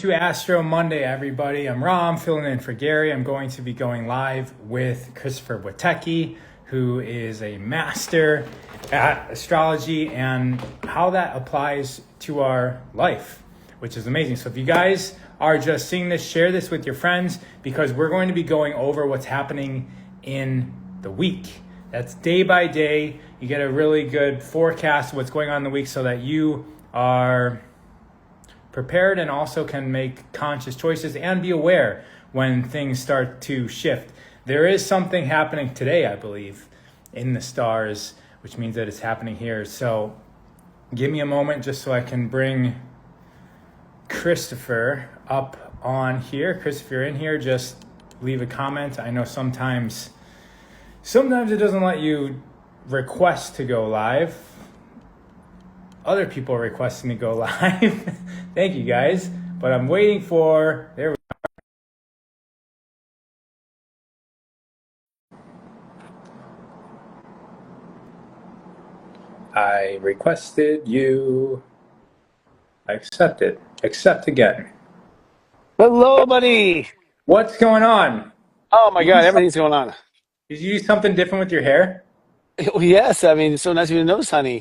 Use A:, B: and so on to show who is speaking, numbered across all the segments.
A: To Astro Monday, everybody. I'm Ram, filling in for Gary. I'm going to be going live with Christopher Witecki, who is a master at astrology and how that applies to our life, which is amazing. So if you guys are just seeing this, share this with your friends because we're going to be going over what's happening in the week. That's day by day. You get a really good forecast of what's going on in the week so that you are prepared and also can make conscious choices and be aware when things start to shift. There is something happening today, I believe, in the stars, which means that it's happening here. So give me a moment just so I can bring Christopher up on here. Chris, if you're in here, just leave a comment. I know sometimes it doesn't let you request to go live. Other people are requesting to go live. Thank you guys. But I'm waiting for, there we go. I requested you. I accepted. Accept again.
B: Hello, buddy.
A: What's going on?
B: Oh my
A: Did you
B: God,
A: do some-
B: everything's going on.
A: did you do something different with your hair?
B: Oh, yes, I mean, it's so nice of you to notice, honey.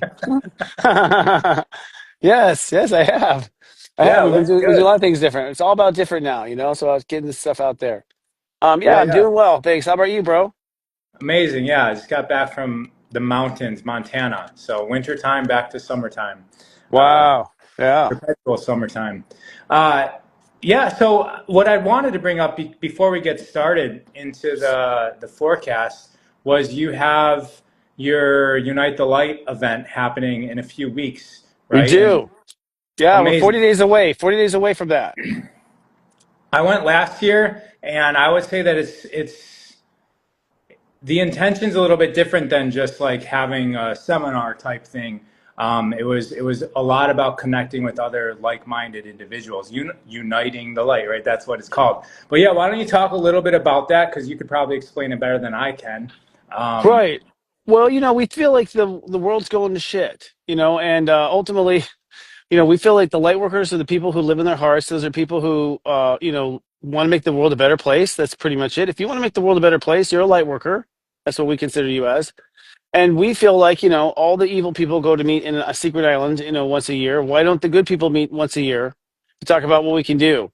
B: Yes, I have. I
A: Yeah,
B: have.
A: it looks
B: We do a
A: good.
B: lot of things different. It's all about different now, you know. So I was getting this stuff out there. Yeah,
A: Yeah,
B: I'm
A: yeah.
B: doing well. Thanks. How about you, bro?
A: Amazing. Yeah, I just got back from the mountains, Montana. So wintertime back to summertime. Uh,
B: Wow. Yeah.
A: Perpetual summertime. Uh, yeah, so what I wanted to bring up before we get started into the forecast was you have your Unite the Light event happening in a few weeks,
B: We
A: right? And
B: do. Yeah, we're
A: amazing.
B: 40 days away. 40 days away from that.
A: I went last year, and I would say that it's the intention's a little bit different than just like having a seminar type thing. It was a lot about connecting with other like-minded individuals, uniting the light, right? That's what it's called. But yeah, why don't you talk a little bit about that? Because you could probably explain it better than I can. Um,
B: Right. Well, we feel like the world's going to shit, and ultimately, we feel like the light workers are the people who live in their hearts. Those are people who, want to make the world a better place. That's pretty much it. If you want to make the world a better place, you're a light worker. That's what we consider you as. And we feel like, all the evil people go to meet in a secret island, once a year. Why don't the good people meet once a year to talk about what we can do?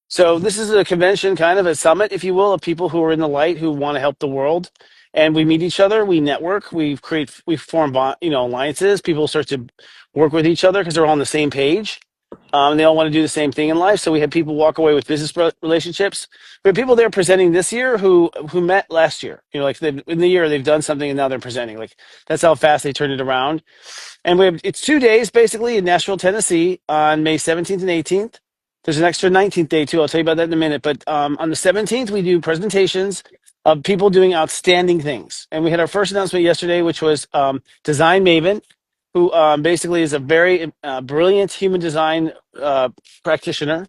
B: So this is a convention, kind of a summit, if you will, of people who are in the light who want to help the world. And we meet each other, we network, we form, alliances. People start to work with each other because they're all on the same page. They all want to do the same thing in life. So we have people walk away with business relationships. We have people there presenting this year who met last year. Like in the year they've done something and now they're presenting. Like that's how fast they turned it around. And it's 2 days basically in Nashville, Tennessee, on May 17th and 18th. There's an extra 19th day too. I'll tell you about that in a minute. But on the 17th, we do presentations of people doing outstanding things. And we had our first announcement yesterday, which was Design Maven, who basically is a very brilliant human design practitioner.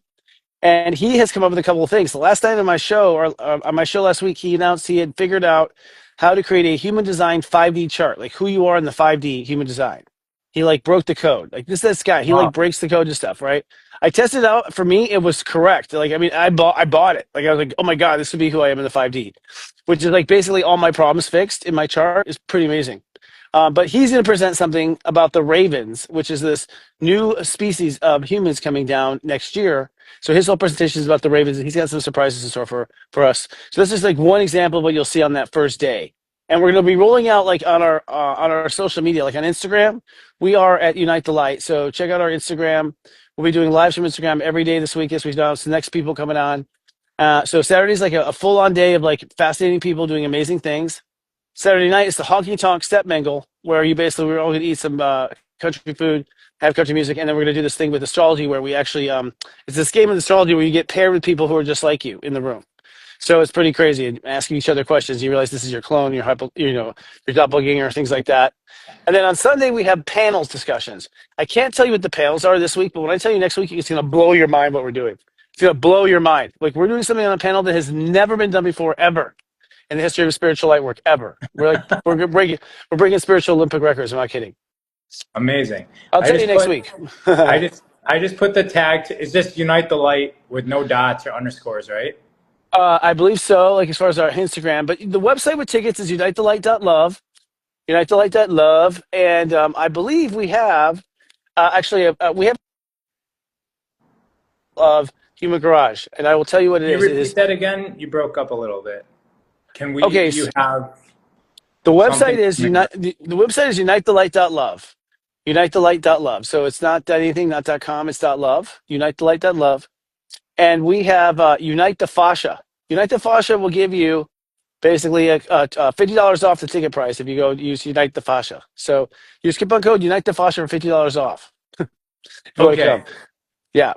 B: And he has come up with a couple of things. The last night on my show, or on my show last week, he announced he had figured out how to create a human design 5D chart, like who you are in the 5D human design. He like broke the code. Like this guy, he like
A: wow.
B: breaks the code and stuff, right? I tested it out. For me, it was correct. Like, I mean, I bought it. Like, I was like, oh my God, this would be who I am in the 5D, which is like basically all my problems fixed in my chart. Is pretty amazing. But he's going to present something about the ravens, which is this new species of humans coming down next year. So his whole presentation is about the ravens, and he's got some surprises in store for us. So this is like one example of what you'll see on that first day. And we're going to be rolling out like on our social media, like on Instagram. We are at Unite the Light. So check out our Instagram. We'll be doing lives from Instagram every day this week as we announced the next people coming on. So Saturday's like a full-on day of like fascinating people doing amazing things. Saturday night is the honky tonk step mingle, where we're all going to eat some country food, have country music, and then we're going to do this thing with astrology where we actually it's this game of astrology where you get paired with people who are just like you in the room. So it's pretty crazy. And asking each other questions, you realize this is your clone, your doppelganger, things like that. And then on Sunday we have panels discussions. I can't tell you what the panels are this week, but when I tell you next week, it's going to blow your mind what we're doing. It's going to blow your mind. Like we're doing something on a panel that has never been done before ever in the history of spiritual light work ever. We're breaking spiritual Olympic records. I'm not kidding.
A: Amazing.
B: I'll
A: I
B: tell you
A: just
B: next
A: put
B: week.
A: I I just put the tag. Is this Unite the Light with no dots or underscores, right?
B: I believe so, like as far as our Instagram. But the website with tickets is unitethelight.love, unitethelight.love. And I believe we have, we have of Human Garage. And I will tell you what it
A: Can you
B: is. It
A: repeat
B: is,
A: that again? You broke up a little bit. Can we?
B: okay,
A: You have
B: the website
A: something
B: is
A: coming up?
B: the website is unitethelight.love. Unitethelight.love. So it's not anything, not .com, it's .love. Unitethelight.love. And we have Unite the Fascia. Unite the Fascia will give you basically $50 off the ticket price if you go use Unite the Fascia. So use coupon code Unite the Fascia for $50 off if you want to come.
A: Okay,
B: Yeah,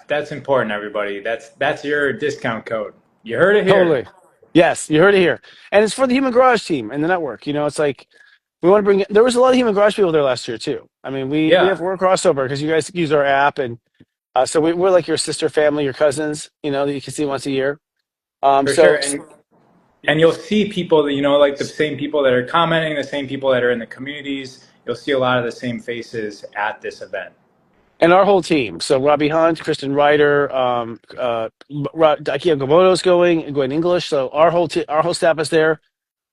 A: that's important, everybody. That's your discount code. You heard it here.
B: totally. Yes, you heard it here. And it's for the Human Garage team and the network. It's like we want to bring there was a lot of Human Garage people there last year too. I mean,
A: Yeah,
B: we're a crossover because you guys use our app, and so we're like your sister family, your cousins, that you can see once a year.
A: for sure. And you'll see people that like the same people that are commenting, the same people that are in the communities. You'll see a lot of the same faces at this event.
B: And our whole team. So Robbie Hunt, Kristen Ryder, Dakia Gomoto's going English. So our whole staff is there,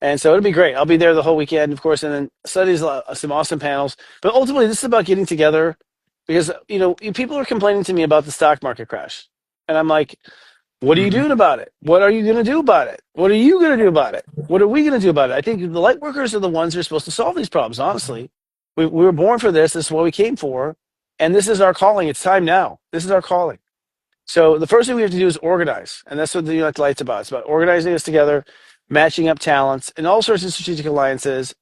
B: and so it'll be great. I'll be there the whole weekend, of course, and then studies some awesome panels. But ultimately, this is about getting together because people are complaining to me about the stock market crash, and I'm like, what are you
A: Hmm.
B: doing about it? What are you going to do about it? What are you going to do about it? What are we going to do about it? I think the light workers are the ones who are supposed to solve these problems. Honestly, we were born for this. This is what we came for, and this is our calling. It's time now. This is our calling. So the first thing we have to do is organize, and that's what the Unite Light's about. It's about organizing us together, matching up talents, and all sorts of strategic alliances.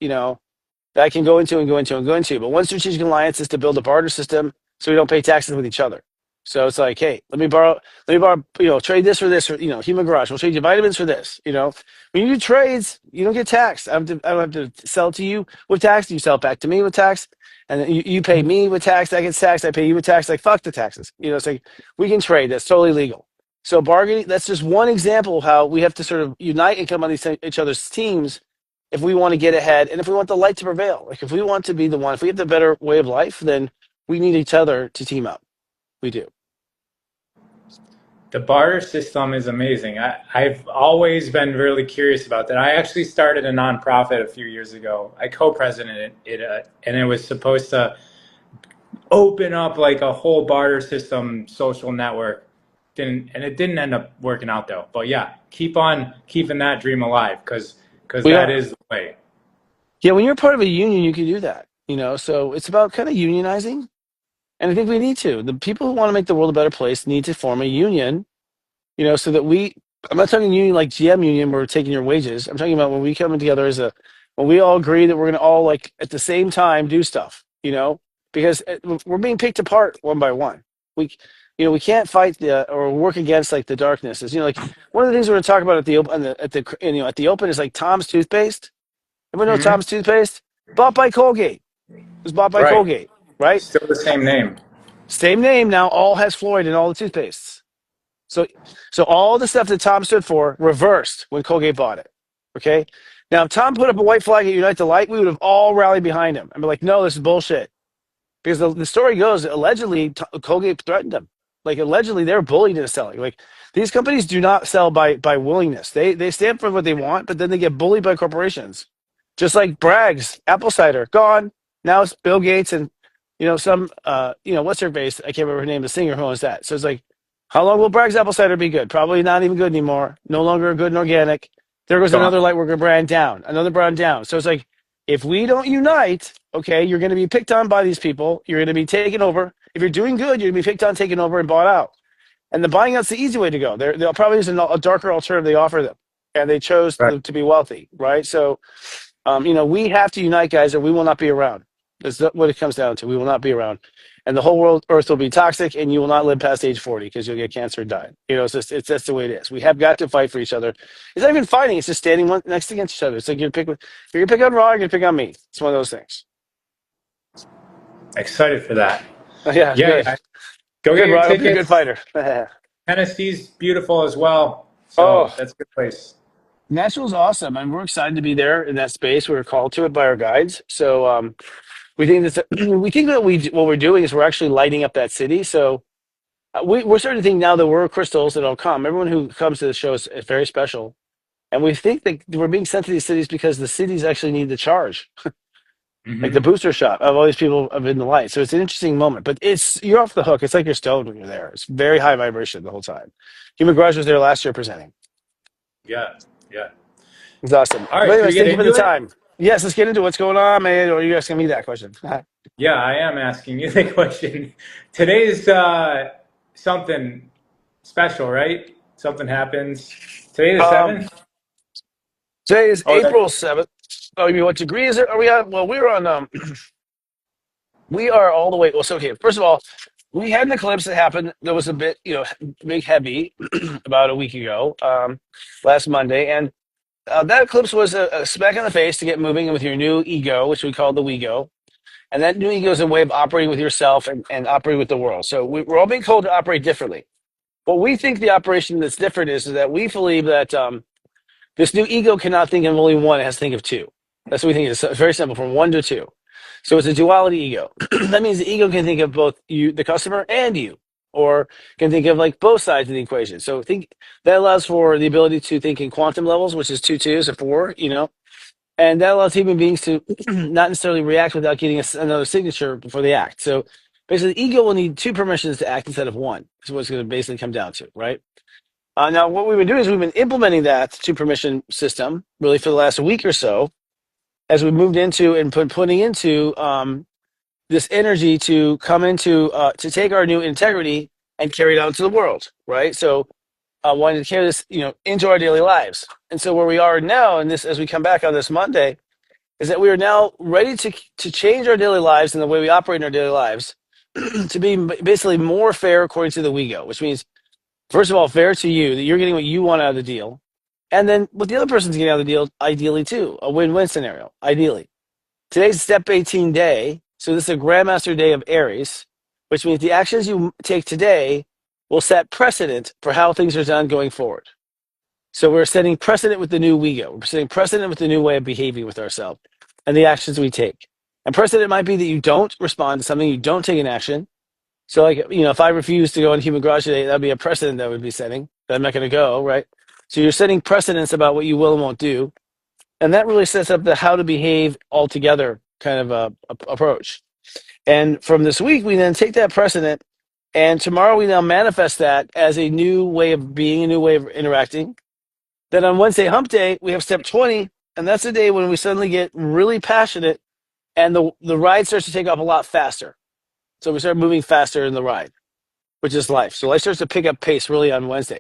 B: That I can go into and go into and go into. But one strategic alliance is to build a barter system so we don't pay taxes with each other. So it's like, hey, let me borrow, trade this for this, or Human Garage. We'll trade you vitamins for this. When you do trades, you don't get taxed. I don't have to sell to you with tax. You sell it back to me with tax, and then you pay me with tax. I get taxed. I pay you with tax. Like fuck the taxes. It's like we can trade. That's totally legal. So bargaining. That's just one example of how we have to sort of unite and come on each other's teams if we want to get ahead and if we want the light to prevail. Like if we want to be the one, if we have the better way of life, then we need each other to team up. We do.
A: The barter system is amazing. I've always been really curious about that. I actually started a nonprofit a few years ago. I co-presidented it, and it was supposed to open up like a whole barter system social network. It didn't end up working out though. But yeah, keep on keeping that dream alive because
B: We
A: that
B: are.
A: is the way.
B: Yeah, when you're part of a union, you can do that. So it's about kind of unionizing. And I think we need to. The people who want to make the world a better place need to form a union, so that I'm not talking union like GM union where we're taking your wages. I'm talking about when we come together when we all agree that we're going to all like at the same time do stuff, because we're being picked apart one by one. We, we can't fight or work against like the darkness. Like one of the things we're going to talk about at the open, at the open is like Tom's toothpaste. Everyone know
A: Hmm.
B: Tom's toothpaste? Bought by Colgate. It was bought by
A: Right.
B: Colgate, right?
A: Still the same name.
B: Same name now, all has fluoride in all the toothpastes. So so all the stuff that Tom stood for reversed when Colgate bought it. Okay? Now if Tom put up a white flag at Unite the Light, we would have all rallied behind him and be like, no, this is bullshit. Because the story goes, allegedly Colgate threatened him. Like allegedly they're bullied into selling. Like these companies do not sell by willingness. They stand for what they want, but then they get bullied by corporations. Just like Bragg's apple cider gone. Now it's Bill Gates and some what's her face? I can't remember her name. The singer who owns that. So it's like, how long will Bragg's apple cider be good? Probably not even good anymore. No longer good and organic. There goes
A: Gone.
B: another Lightworker brand down. Another brand down. So it's like, if we don't unite, okay, you're going to be picked on by these people. You're going to be taken over. If you're doing good, you're going to be picked on, taken over, and bought out. And the buying out's the easy way to go. They'll probably use a darker alternative they offer them, and they chose
A: Right.
B: to be wealthy, right? So, we have to unite, guys, or we will not be around. That's what it comes down to. We will not be around, and the whole Earth will be toxic, and you will not live past age 40 because you'll get cancer and die. It's that's the way it is. We have got to fight for each other. It's not even fighting; it's just standing one next against each other. It's like if you're gonna pick on Raw, you're gonna pick on me. It's one of those things.
A: Excited for that.
B: Yeah,
A: Yeah,
B: good,
A: yeah. Go get
B: good,
A: your
B: Rod. I hope you're a good
A: tickets.
B: fighter.
A: Tennessee's beautiful as well. So
B: Oh,
A: that's a good place.
B: Nashville's awesome, and we're excited to be there in that space. We were called to it by our guides, so We think that we think that what we're doing is we're actually lighting up that city. So we're starting to think now that we're crystals that all come. Everyone who comes to the show is very special, and we think that we're being sent to these cities because the cities actually need the charge, like the
A: Hmm.
B: booster shot of all these people of in the light. So it's an interesting moment, but you're off the hook. It's like you're stoned when you're there. It's very high vibration the whole time. Human Garage was there last year presenting.
A: Yeah, yeah.
B: It's awesome.
A: All
B: But
A: right, should we
B: anyways,
A: get
B: thank you for the
A: into it?
B: time. Yes, let's get into what's going on, man. Or are you asking me that question?
A: Yeah, I am asking you the question. Today's something special, right? Something happens. Today the
B: um,
A: 7th?
B: Today is
A: Oh,
B: April 7th. Oh, you mean what degree is it? Are we on? Well, we're on. We are all the way. Well, so okay. First of all, we had an eclipse that happened. That was a bit, big, heavy, about a week ago, last Monday, and that eclipse was a smack in the face to get moving with your new ego, which we call the wego. And that new ego is a way of operating with yourself and operating with the world. So we're all being told to operate differently. What we think the operation that's different is that we believe that this new ego cannot think of only one; it has to think of two. That's what we think. It's very simple, from one to two. So it's a duality ego. That means the ego can think of both you, the customer, and you, or can think of like both sides of the equation. So think that allows for the ability to think in quantum levels, which is two twos or four, and that allows human beings to not necessarily react without getting another signature before they act. So basically, the ego will need two permissions to act instead of one. Is what it's going to basically come down to, right? Now, what we've been doing is we've been implementing that two permission system really for the last week or so, as we moved into and putting into this energy to come into to take our new integrity and carry it out into the world, right? So, wanting to carry this, into our daily lives. And so, where we are now, and this as we come back on this Monday, is that we are now ready to change our daily lives and the way we operate in our daily lives to be basically more fair according to the WeGo, which means first of all, fair to you that you're getting what you want out of the deal, and then what the other person's getting out of the deal, ideally too, a win-win scenario, ideally. Today's step 18 day, so this is a Grandmaster day of Aries, which means the actions you take today will set precedent for how things are done going forward. So we're setting precedent with the new WeGo. We're setting precedent with the new way of behaving with ourselves and the actions we take. And precedent might be that you don't respond to something, you don't take an action. So, like, if I refuse to go in Human Garage today, that'd be a precedent that would be setting that I'm not going to go, right? So you're setting precedents about what you will and won't do. And that really sets up the how to behave altogether kind of approach. And from this week, we then take that precedent, and tomorrow we now manifest that as a new way of being, a new way of interacting. Then on Wednesday, hump day, we have step 20, and that's the day when we suddenly get really passionate and the ride starts to take off a lot faster. So we start moving faster in the ride, which is life. So life starts to pick up pace really on Wednesday.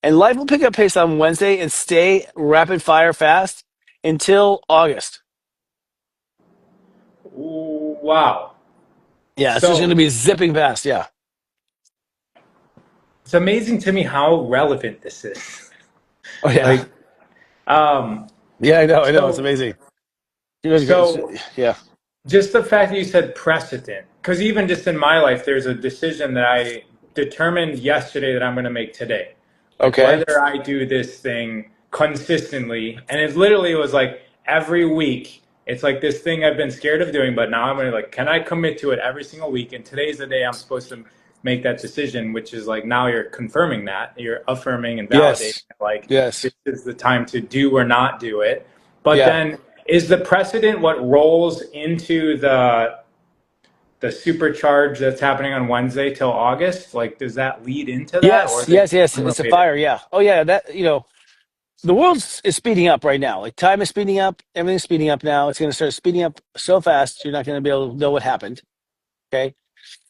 B: And life will pick up pace on Wednesday and stay rapid fire fast until August.
A: Ooh, wow.
B: Yeah, it's just going
A: So
B: to be zipping past. Yeah.
A: it's amazing to me how relevant this is.
B: Oh, yeah.
A: Like, um,
B: Yeah, I know. I know. It's
A: so,
B: amazing.
A: so
B: Yeah.
A: just the fact that you said precedent, because even just in my life, there's a decision that I determined yesterday that I'm going to make today. Like
B: Okay.
A: whether I do this thing consistently. And it literally was like every week, it's like this thing I've been scared of doing, but now I'm going to like, can I commit to it every single week? And today's the day I'm supposed to make that decision, which is like now you're confirming that, you're affirming and validating
B: Yes.
A: like
B: Yes.
A: this is the time to do or not do it. But
B: Yeah.
A: then is the precedent what rolls into the supercharge that's happening on Wednesday till August? Like, does that lead into that, or
B: Yes.
A: is it
B: Yes. Yes. It's a
A: unrelated?
B: fire. Yeah. Oh, yeah. The world is speeding up right now. Like time is speeding up. Everything's speeding up now. It's going to start speeding up so fast you're not going to be able to know what happened. Okay.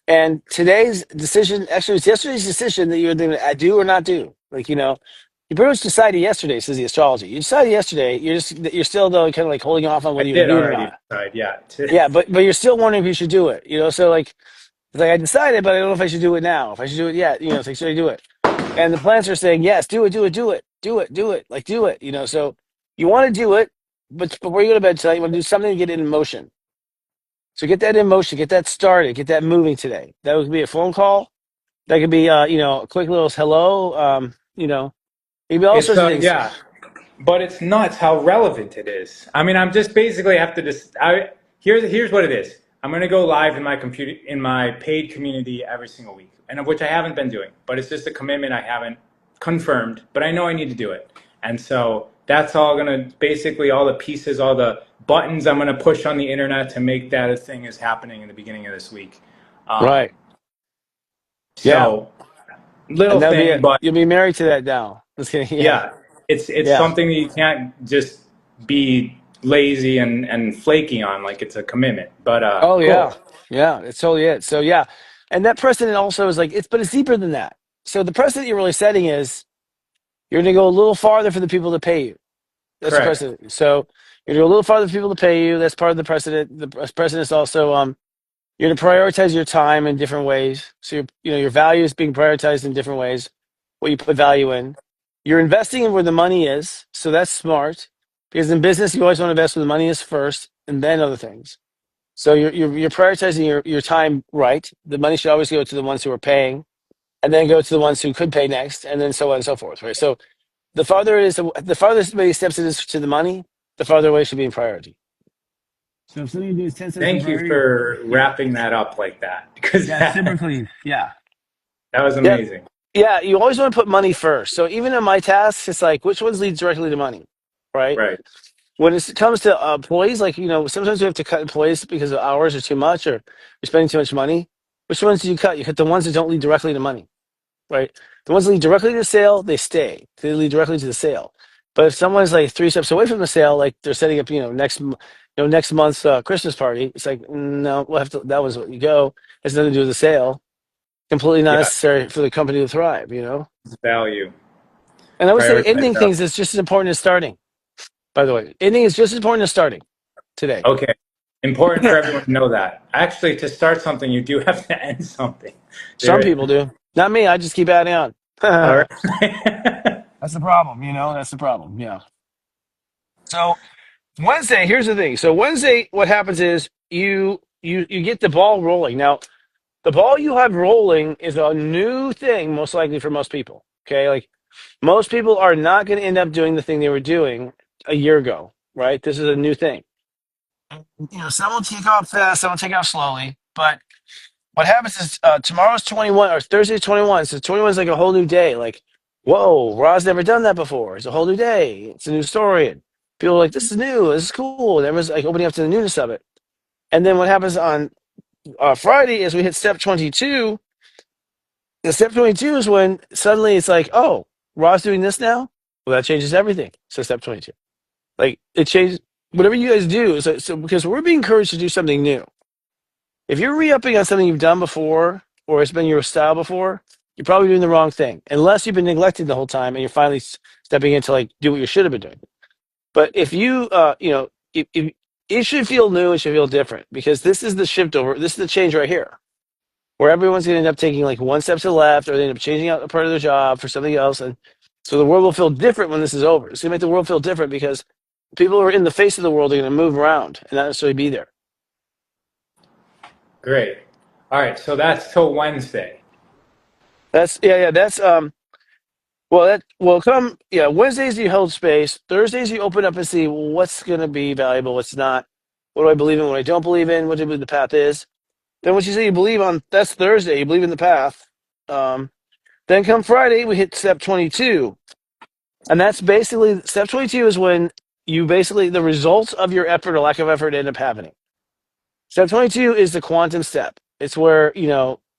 B: And today's decision, actually, it's yesterday's decision that you're going to do or not do. Like, you pretty much decided yesterday, says the astrology. You decided yesterday. You're still though kind of like holding off on
A: I
B: whether you're going
A: did
B: to do it or
A: already
B: not.
A: decide, yeah.
B: Yeah, but you're still wondering if you should do it. So like it's like I decided, but I don't know if I should do it now. If I should do it yet, it's like should I do it? And the plants are saying yes, do it, do it, do it, do it, do it, like do it. So you want to do it, but before you go to bed tonight, you want to do something to get it in motion. So get that in motion, get that started, get that moving today. That would be a phone call. That could be, a quick little hello. It could be all
A: It's
B: sorts of things.
A: yeah, but it's nuts how relevant it is. I mean, I'm just basically have to just I here's what it is. I'm gonna go live in my computer in my paid community every single week, and of which I haven't been doing. But it's just a commitment I haven't confirmed, but I know I need to do it. And so that's all gonna basically all the pieces, all the buttons I'm gonna push on the internet to make that a thing is happening in the beginning of this week. Um,
B: Right. Yeah.
A: so little
B: And that'll be
A: thing,
B: it.
A: but
B: You'll be married to that now. Just kidding. Yeah.
A: yeah, it's
B: Yeah.
A: something that you can't just be lazy and flaky on. Like it's a commitment. But
B: Oh yeah.
A: cool.
B: Yeah. It's totally it. So yeah. And that precedent also is like but it's deeper than that. So the precedent you're really setting is you're gonna go a little farther for the people to pay you. That's the
A: Correct.
B: precedent. So you're gonna go a little farther for people to pay you. That's part of the precedent. The precedent is also you're going to prioritize your time in different ways. So your value is being prioritized in different ways. What you put value in, you're investing in where the money is. So that's smart because in business you always want to invest where the money is first, and then other things. So you're prioritizing your time right. The money should always go to the ones who are paying, and then go to the ones who could pay next, and then so on and so forth. Right. So the farther somebody steps it is to the money, the farther away should be in priority. So if something you do is 10 steps in
A: Thank you
B: priority,
A: for
B: yeah.
A: wrapping that up like that because
B: Yeah, super clean. Yeah.
A: that was
B: Yeah.
A: amazing.
B: Yeah, you always want to put money first. So even in my tasks, it's like which ones lead directly to money, right?
A: Right.
B: When it comes to employees, like sometimes we have to cut employees because of hours are too much, or you're spending too much money. Which ones do you cut? You cut the ones that don't lead directly to money, right? The ones that lead directly to the sale, they stay. They lead directly to the sale. But if someone's like 3 steps away from the sale, like they're setting up, next month's Christmas party, it's like no, we'll have to. That was what you go. It has nothing to do with the sale. Completely not
A: Yeah.
B: necessary for the company to thrive.
A: Value.
B: And I would say
A: Prioritize
B: ending
A: value.
B: things is just as important as starting. By the way, ending is just as important as starting today.
A: Okay. Important for everyone to know that. Actually, to start something, you do have to end something.
B: Some
A: There.
B: people do, not me. I just keep adding on.
A: All
B: That's
A: right.
B: the problem. That's the problem. Yeah. So Wednesday, here's the thing. So Wednesday, what happens is you get the ball rolling. Now, the ball you have rolling is a new thing, most likely for most people. Okay, like most people are not going to end up doing the thing they were doing a year ago, right? This is a new thing. Some will take off fast, some will take off slowly. But what happens is tomorrow's 21 or Thursday's 21. So 21 is like a whole new day. Like, whoa, Ra's never done that before. It's a whole new day. It's a new story. And people are like, this is new. This is cool. And everyone's like opening up to the newness of it. And then what happens on Friday is we hit step 22. And step 22 is when suddenly it's like, oh, Ra's doing this now? Well, that changes everything. So step 22. Like, it changes whatever you guys do. So because we're being encouraged to do something new. If you're re-upping on something you've done before or it's been your style before, you're probably doing the wrong thing. Unless you've been neglected the whole time and you're finally stepping into like do what you should have been doing. But if you, if it should feel new, it should feel different because this is the shift over. This is the change right here, where everyone's going to end up taking like one step to the left, or they end up changing out a part of their job for something else, and so the world will feel different when this is over. It's going to make the world feel different because people who are in the face of the world are going to move around and not necessarily be there.
A: Great. All right. So that's till Wednesday.
B: That's yeah. That's Well, that will come. Yeah, Wednesdays you hold space. Thursdays you open up and see what's going to be valuable, what's not. What do I believe in? What I don't believe in? What do I believe the path is? Then once you say you believe on, that's Thursday. You believe in the path. Um, then come Friday, we hit step 22, and that's basically step 22 is when you basically the results of your effort or lack of effort end up happening. Step 22 is the quantum step. It's where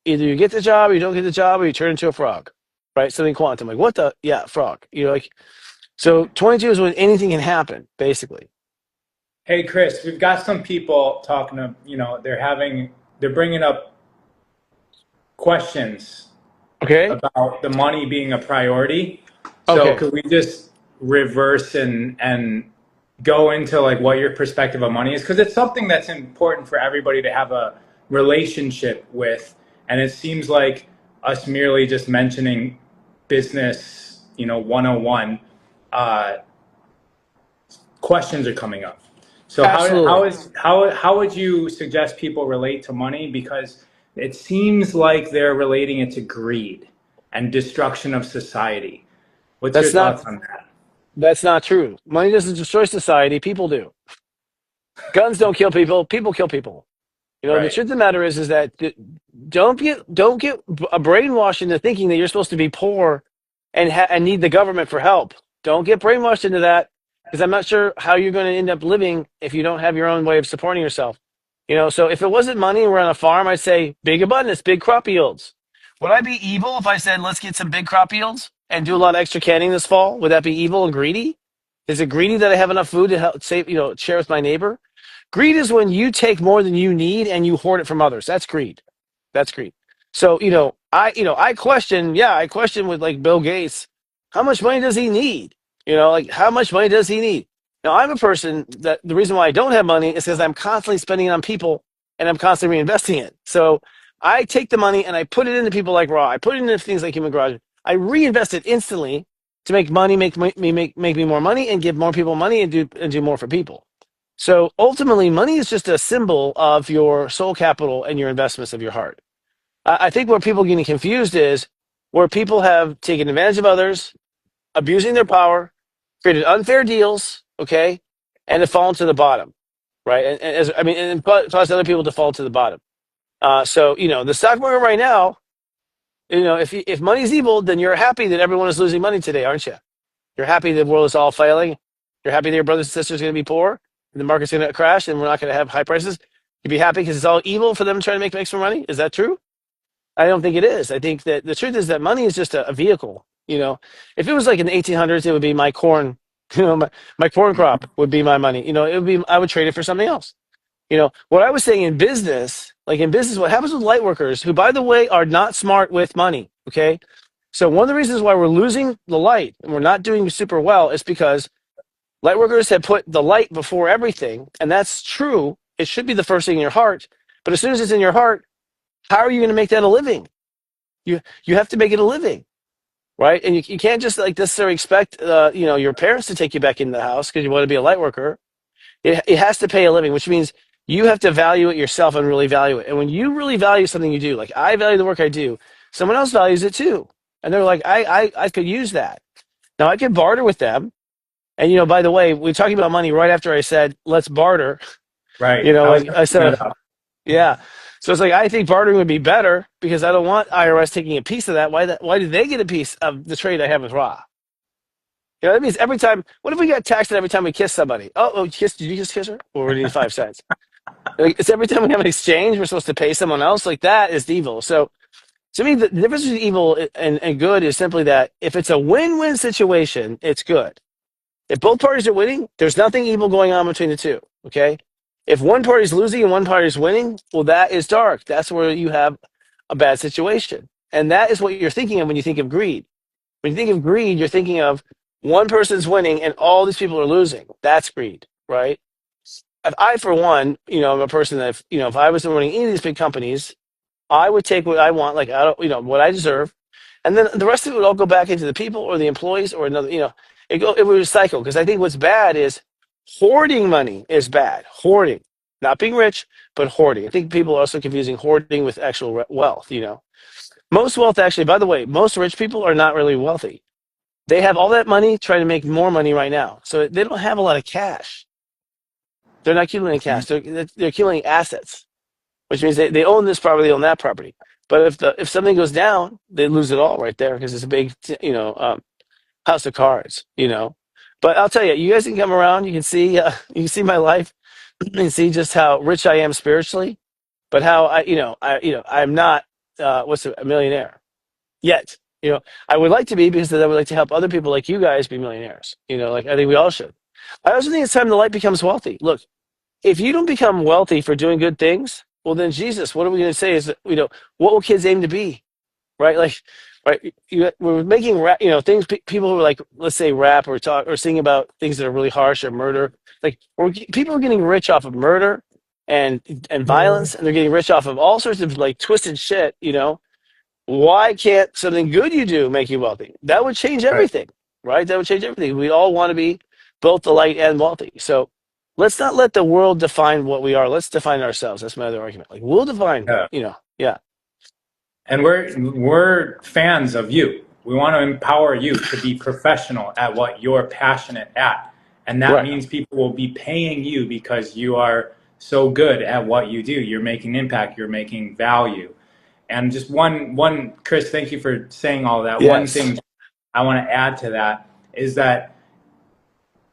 B: either you get the job, or you don't get the job, or you turn into a frog, right? Something quantum, like what the yeah frog. Like so 22 is when anything can happen, basically.
A: Hey, Chris, we've got some people talking to, they're bringing up questions
B: Okay.
A: about the money being a priority. So
B: Okay.
A: could we just reverse and go into like what your perspective of money is? Because it's something that's important for everybody to have a relationship with. And it seems like us merely just mentioning business, 101, uh, questions are coming up. So
B: Absolutely.
A: how would you suggest people relate to money? Because it seems like they're relating it to greed and destruction of society. What's your
B: That's not
A: thoughts on that?
B: that's not true. Money doesn't destroy society. People do. Guns don't kill people. People kill people. The
A: Right.
B: truth of the matter is that don't get a brainwashed into thinking that you're supposed to be poor and need the government for help. Don't get brainwashed into that, because I'm not sure how you're going to end up living if you don't have your own way of supporting yourself. So if it wasn't money and we're on a farm, I'd say big abundance, big crop yields. Would I be evil if I said let's get some big crop yields and do a lot of extra canning this fall? Would that be evil and greedy? Is it greedy that I have enough food to help save, share with my neighbor? Greed is when you take more than you need and you hoard it from others. That's greed. That's greed. So, I question with like Bill Gates, how much money does he need? Like how much money does he need? Now, I'm a person that the reason why I don't have money is because I'm constantly spending it on people and I'm constantly reinvesting it. So I take the money and I put it into people like Raw. I put it into things like Human Garage. I reinvest it instantly to make money, make me more money and give more people money and do more for people. So ultimately, money is just a symbol of your soul capital and your investments of your heart. I think where people are getting confused is where people have taken advantage of others, abusing their power, created unfair deals, okay, and have fallen to the bottom, right? And caused other people to fall to the bottom. So the stock market right now, if money's evil, then you're happy that everyone is losing money today, aren't you? You're happy the world is all failing. You're happy that your brothers and sisters are going to be poor, and the market's going to crash, and we're not going to have high prices. You'd be happy because it's all evil for them trying to make extra money. Is that true? I don't think it is. I think that the truth is that money is just a vehicle. If it was like in the 1800s, it would be my corn. My corn crop would be my money. It would be. I would trade it for something else. What I was saying in business, what happens with light workers, who by the way are not smart with money. Okay, so one of the reasons why we're losing the light and we're not doing super well is because lightworkers have put the light before everything, and that's true. It should be the first thing in your heart. But as soon as it's in your heart, how are you going to make that a living? You have to make it a living, right? And you can't just like necessarily expect your parents to take you back into the house because you want to be a lightworker. It has to pay a living, which means you have to value it yourself and really value it. And when you really value something you do, like I value the work I do, someone else values it too, and they're like, I could use that. Now I can barter with them. And by the way, we're talking about money right after I said let's barter.
A: Right. I was
B: Like
A: gonna
B: I
A: bring
B: said,
A: that up.
B: yeah. So it's like I think bartering would be better because I don't want IRS taking a piece of that. Why do they get a piece of the trade I have with Ra? That means every time. What if we got taxed every time we kiss somebody? Oh, kiss? Did you just kiss her? Or we need 5 cents? Like, it's every time we have an exchange, we're supposed to pay someone else. Like that is evil. So to me, the difference between evil and good is simply that if it's a win-win situation, it's good. If both parties are winning, there's nothing evil going on between the two. Okay. If one party's losing and one party's winning, well, that is dark. That's where you have a bad situation. And that is what you're thinking of when you think of greed. When you think of greed, you're thinking of one person's winning and all these people are losing. That's greed, right? If I, for one, I'm a person that, if I was running any of these big companies, I would take what I want, like, I don't, what I deserve, and then the rest of it would all go back into the people or the employees or another, it would cycle. Because I think what's bad is hoarding money is bad. Hoarding, not being rich, but hoarding. I think people are also confusing hoarding with actual wealth. Most wealth, actually, by the way, most rich people are not really wealthy. They have all that money trying to make more money right now. So they don't have a lot of cash. They're not accumulating cash. They're accumulating assets, which means they own this property, they own that property. But if something goes down, they lose it all right there because it's a big, house of cards. But I'll tell you, you guys can come around. You can see my life and see just how rich I am spiritually, but how I'm not a millionaire yet. I would like to be because I would like to help other people like you guys be millionaires. Like I think we all should. I also think it's time the light becomes wealthy. Look, if you don't become wealthy for doing good things, well then Jesus, what are we going to say? Is what will kids aim to be? Right? Like, right? We're making rap, things. People who are like, let's say, rap or talk or sing about things that are really harsh or murder. Like, people are getting rich off of murder and violence, and they're getting rich off of all sorts of like twisted shit. Why can't something good you do make you wealthy? That would change
A: Right.
B: everything, right? That would change everything. We all want to be both the light and wealthy. So let's not let the world define what we are. Let's define ourselves. That's my other argument. Like we'll define,
A: Yeah.
B: yeah.
A: And we're fans of you. We want to empower you to be professional at what you're passionate at. And that
B: Right.
A: means people will be paying you because you are so good at what you do. You're making impact, you're making value. And just one, Chris, thank you for saying all that. One
B: Yes.
A: thing I want to add to that is that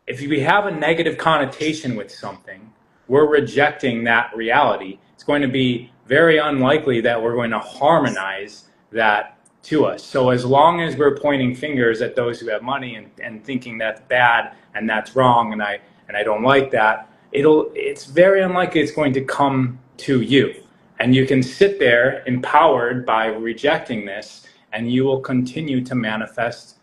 A: if we have a negative connotation with something, we're rejecting that reality. It's going to be very unlikely that we're going to harmonize that to us. So as long as we're pointing fingers at those who have money and thinking that's bad and that's wrong and I don't like that, it's very unlikely it's going to come to you. And you can sit there empowered by rejecting this, and you will continue to manifest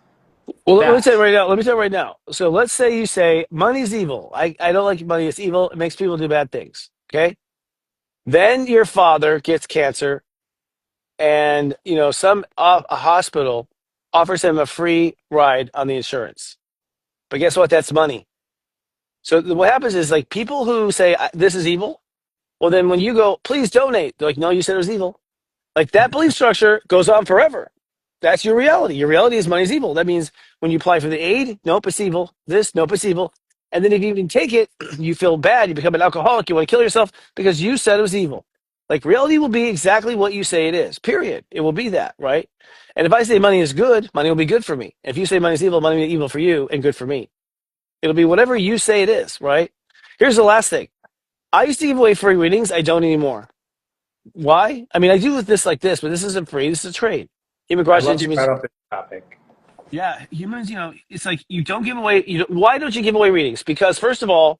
B: Well, let me tell you
A: that.
B: right now. Let me tell you right now. So let's say you say money's evil. I don't like money. It's evil. It makes people do bad things. Okay. Then your father gets cancer, and some a hospital offers him a free ride on the insurance. But guess what? That's money. So what happens is like people who say this is evil. Well, then when you go, please donate. They're like, no, you said it was evil. Like that belief structure goes on forever. That's your reality. Your reality is money's evil. That means when you apply for the aid, nope, it's evil. This, nope, it's evil. And then if you even take it, you feel bad. You become an alcoholic. You want to kill yourself because you said it was evil. Like reality will be exactly what you say it is, period. It will be that, right? And if I say money is good, money will be good for me. If you say money is evil, money will be evil for you and good for me. It'll be whatever you say it is, right? Here's the last thing. I used to give away free readings. I don't anymore. Why? I mean, I do with this like this, but this isn't free. This is a trade.
A: I
B: Immigration
A: love you
B: means,
A: brought up this topic.
B: yeah, humans, it's like you don't give away. Why don't you give away readings? Because, first of all,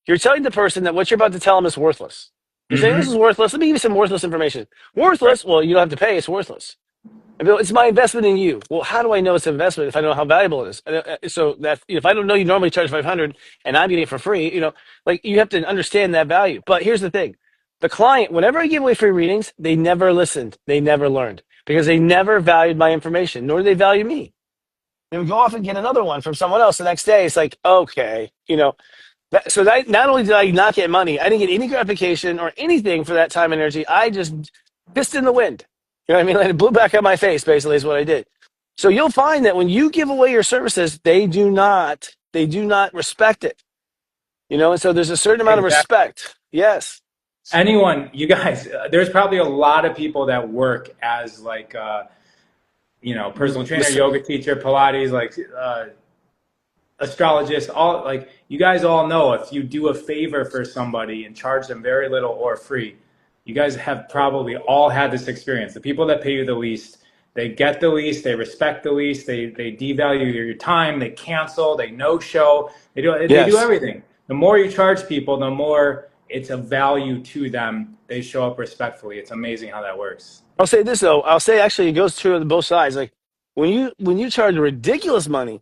B: you're telling the person that what you're about to tell them is worthless. You're saying this is worthless. Let me give you some worthless information.
A: Right.
B: Worthless? Well, you don't have to pay. It's worthless. I mean, it's my investment in you. Well, how do I know it's an investment if I don't know how valuable it is? So that if I don't know you normally charge 500 and I'm getting it for free, like you have to understand that value. But here's the thing: the client, whenever I give away free readings, they never listened, they never learned because they never valued my information, nor do they value me. They would go off and get another one from someone else the next day. It's like, okay, so not only did I not get money, I didn't get any gratification or anything for that time and energy. I just pissed in the wind. You know what I mean? Like it blew back on my face, basically, is what I did. So you'll find that when you give away your services, they do not respect it. And so there's a certain amount of
A: Exactly.
B: respect. Yes.
A: Anyone, you guys, there's probably a lot of people that work as like, personal trainer,
B: Listen.
A: yoga teacher, Pilates, like astrologist, all like you guys all know if you do a favor for somebody and charge them very little or free, you guys have probably all had this experience. The people that pay you the least, they get the least, they respect the least, they devalue your time, they cancel, they no show, they do
B: Yes.
A: everything. The more you charge people, the more it's a value to them. They show up respectfully. It's amazing how that works.
B: I'll say this though. I'll say actually it goes true on both sides. Like when you charge ridiculous money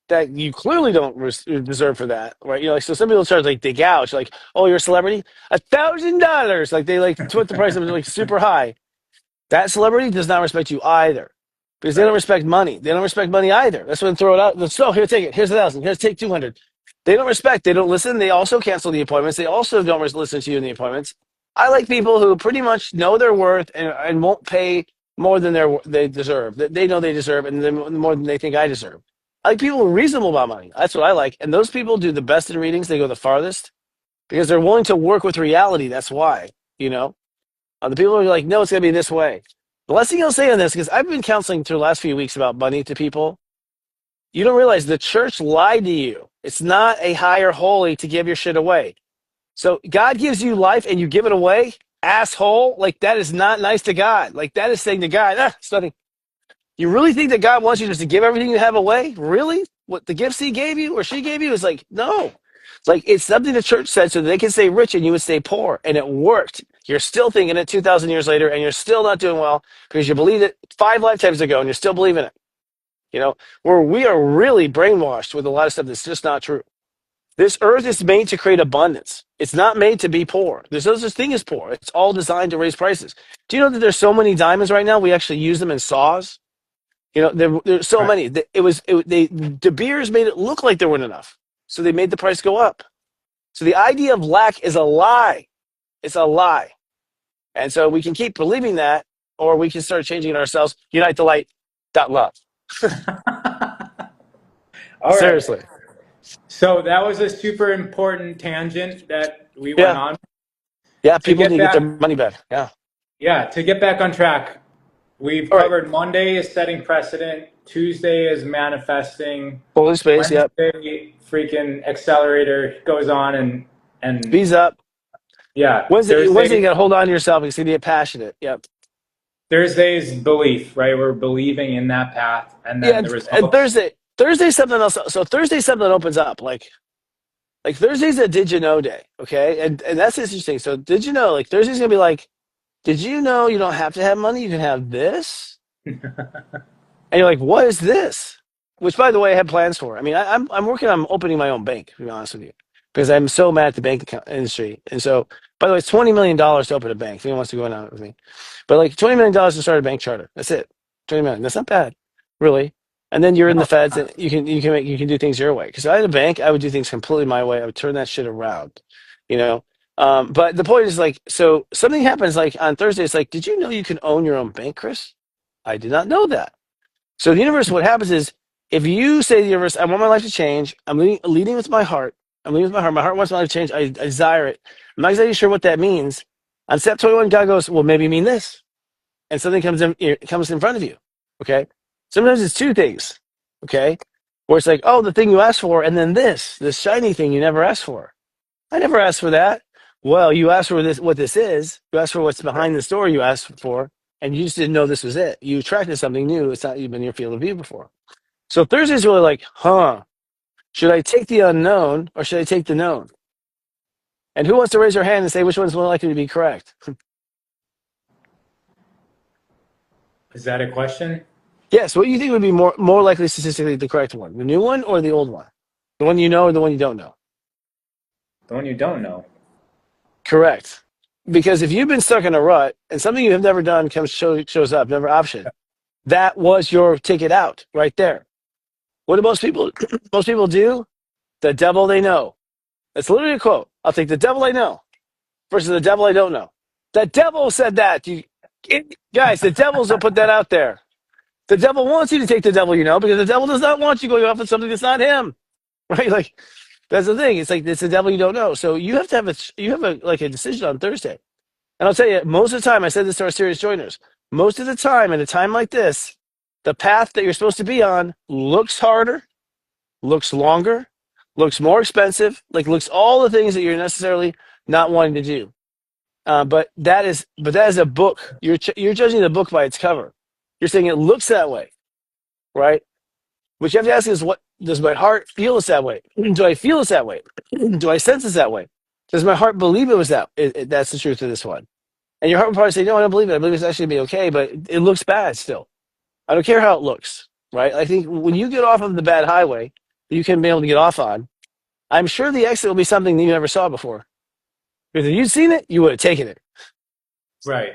B: that you clearly don't deserve for that, right? Like so some people charge like they gouge, like, oh, you're a celebrity, $1,000. Like they like put the price of it like super high. That celebrity does not respect you either. Because they don't
A: Right.
B: respect money. They don't respect money either. That's when they throw it out. Let's go, here, take it. Here's 1,000. Here's take 200. They don't respect. They don't listen. They also cancel the appointments. They also don't listen to you in the appointments. I like people who pretty much know their worth and won't pay more than they deserve. That they know they deserve, and then more than they think I deserve. I like people who are reasonable about money. That's what I like. And those people do the best in readings. They go the farthest because they're willing to work with reality. That's why, you know. The people are like, no, it's going to be this way. The last thing I'll say on this, because I've been counseling through the last few weeks about money to people, you don't realize the church lied to you. It's not a higher holy to give your shit away. So God gives you life and you give it away, asshole. Like that is not nice to God. Like that is saying to God, it's nothing. You really think that God wants you just to give everything you have away? Really? What the gifts he gave you or she gave you is like, no. It's like it's something the church said so that they can stay rich and you would stay poor. And it worked. You're still thinking it 2,000 years later and you're still not doing well because you believed it 5 lifetimes ago and you're still believing it. Where we are really brainwashed with a lot of stuff that's just not true. This earth is made to create abundance. It's not made to be poor. There's no such thing as poor. It's all designed to raise prices. Do you know that there's so many diamonds right now? We actually use them in saws. There's so
A: Right.
B: many. De Beers made it look like there weren't enough, so they made the price go up. So the idea of lack is a lie. It's a lie, and so we can keep believing that, or we can start changing it ourselves. Unite the light. Love.
A: All right.
B: Seriously.
A: So that was a super important tangent that we went
B: Yeah.
A: on.
B: Yeah,
A: to
B: people need
A: get
B: to get their
A: back,
B: money back. Yeah.
A: yeah, to get back on track, we've
B: All right.
A: covered Monday is setting precedent, Tuesday is manifesting,
B: Holy space. Yep.
A: Wednesday freaking accelerator goes on and
B: Speeds up.
A: yeah,
B: Wednesday, you got to hold on to yourself. You need to get passionate. Yep.
A: Thursday's belief, right? We're believing in that path, and
B: Yeah.
A: then the
B: And
A: results.
B: Thursday's something else. So Thursday's something that opens up. Like Thursday's a did you know day. Okay. And that's interesting. So did you know, like Thursday's going to be like, did you know you don't have to have money? You can have this. And you're like, what is this? Which, by the way, I had plans for. I mean, I'm working on opening my own bank, to be honest with you, because I'm so mad at the bank account industry. And so, by the way, it's $20 million to open a bank. If anyone wants to go in on it with me, but like $20 million to start a bank charter. That's it. 20 million. That's not bad, really. And then you're in the
A: No,
B: feds, and you can do things your way. Because if I had a bank, I would do things completely my way. I would turn that shit around, you know. But the point is like, so something happens like on Thursday. It's like, did you know you can own your own bank, Chris? I did not know that. So the universe, what happens is, if you say to the universe, I want my life to change, I'm leading with my heart. I'm leading with my heart. My heart wants my life to change. I desire it. I'm not exactly sure what that means. On step 21, God goes, well, maybe mean this. And something comes in front of you. Okay. Sometimes it's two things. Okay. Where it's like, oh, the thing you asked for, and then this shiny thing you never asked for. I never asked for that. Well, you asked for this, what this is. You asked for what's behind the story you asked for, and you just didn't know this was it. You attracted something new. It's not even in your field of view before. So Thursday's really like, should I take the unknown or should I take the known? And who wants to raise their hand and say which one's more likely to be correct?
A: is that a question?
B: Yes, what do you think would be more likely statistically the correct one? The new one or the old one? The one you know or the one you don't know?
A: The one you don't know.
B: Correct. Because if you've been stuck in a rut and something you have never done shows up, never option, that was your ticket out right there. What do most people most people do? The devil they know. That's literally a quote. I'll take the devil I know versus the devil I don't know. The devil said that. Guys, the devils will put that out there. The devil wants you to take the devil you know because the devil does not want you going off with something that's not him. Right? Like that's the thing. It's like it's the devil you don't know. So you have to have a decision on Thursday. And I'll tell you, most of the time, I said this to our serious joiners, most of the time, at a time like this, the path that you're supposed to be on looks harder, looks longer, looks more expensive, like looks all the things that you're necessarily not wanting to do. But that is a book. You're judging the book by its cover. You're saying it looks that way, right? What you have to ask is, what does my heart feel it's that way? Do I feel it's that way? Do I sense it's that way? Does my heart believe it was that's the truth of this one? And your heart would probably say, no, I don't believe it. I believe it's actually going to be okay, but it looks bad still. I don't care how it looks, right? I think when you get off of the bad highway that you can be able to get off on, I'm sure the exit will be something that you never saw before. Because if you'd seen it, you would have taken it,
A: Right.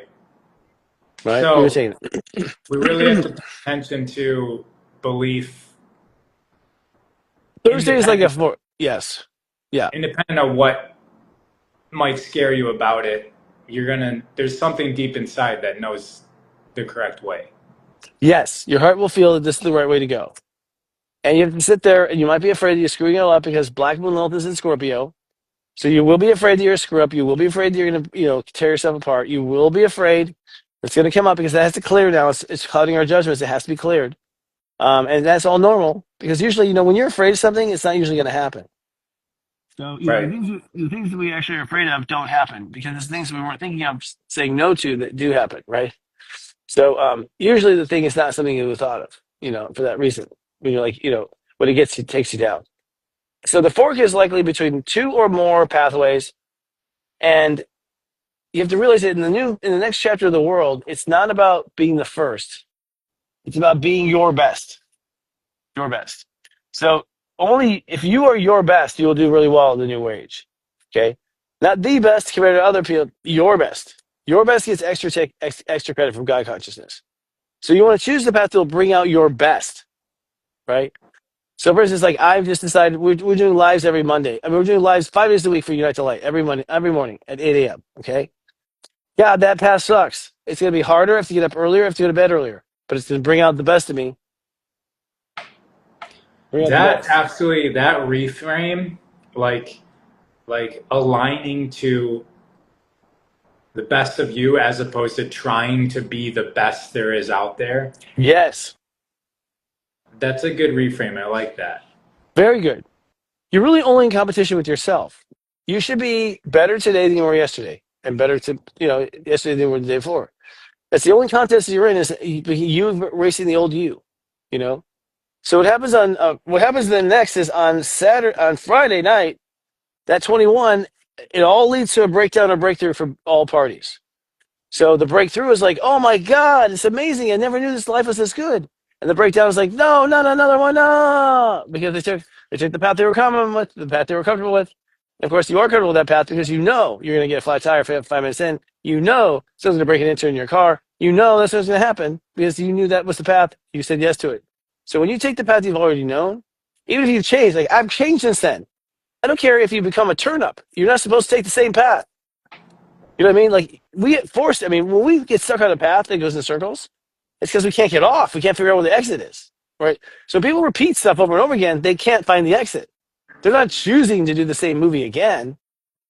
B: right? You would
A: So
B: have taken
A: we really have to
B: it.
A: pay attention to belief,
B: Thursday is like
A: independent
B: yes. Yeah.
A: independent of what might scare you about it. There's something deep inside that knows the correct way.
B: Yes. Your heart will feel that this is the right way to go. And you have to sit there and you might be afraid that you're screwing it all up because Black Moon Lilith is in Scorpio. So you will be afraid that you're a screw up. You will be afraid that you're going to, tear yourself apart. You will be afraid it's going to come up because that has to clear now. It's clouding our judgments. It has to be cleared. And that's all normal because usually, when you're afraid of something, it's not usually going to happen. So,
A: Right.
B: the things that we actually are afraid of don't happen because it's things we weren't thinking of saying no to that do happen, right? So, usually the thing is not something you would thought of, for that reason. When you're like, when takes you down. So the fork is likely between two or more pathways. And you have to realize that in the next chapter of the world, it's not about being the first. It's about being your best. Your best. So only if you are your best, you will do really well in the new age. Okay? Not the best compared to other people, your best. Your best gets extra credit from God consciousness. So you want to choose the path that will bring out your best, right? So for instance, like I've just decided we're doing lives every Monday. I mean, we're doing lives 5 days a week for Unite to Light every morning at 8 a.m. Okay? Yeah, that path sucks. It's going to be harder. I have to get up earlier. I have to go to bed earlier. But it's going to bring out the best of me. Bring out the
A: That
B: best.
A: absolutely that reframe, like aligning to The best of you as opposed to trying to be the best there is out there.
B: Yes,
A: That's a good reframe. I like that.
B: very good. You're really only in competition with yourself. You should be better today than you were yesterday, and better to yesterday than you were the day before. That's the only contest you're in is you racing the old you. You know. So what happens then next is on Friday night, that 21, it all leads to a breakdown or breakthrough for all parties. So the breakthrough is like, oh my God, it's amazing. I never knew this life was this good. And the breakdown is like, no, not another one, no. Because they took the path they were comfortable with, the path they were comfortable with. And of course, you are comfortable with that path because you know you're going to get a flat tire 5 minutes in. You know someone's going to break an into in your car. You know that's what's going to happen because you knew that was the path. You said yes to it. So when you take the path you've already known, even if you change, like I've changed since then. I don't care if you become a turn up. You're not supposed to take the same path. You know what I mean? Like we get forced. I mean, when we get stuck on a path that goes in circles, it's because we can't get off. We can't figure out where the exit is, right? So people repeat stuff over and over again. They can't find the exit. They're not choosing to do the same movie again.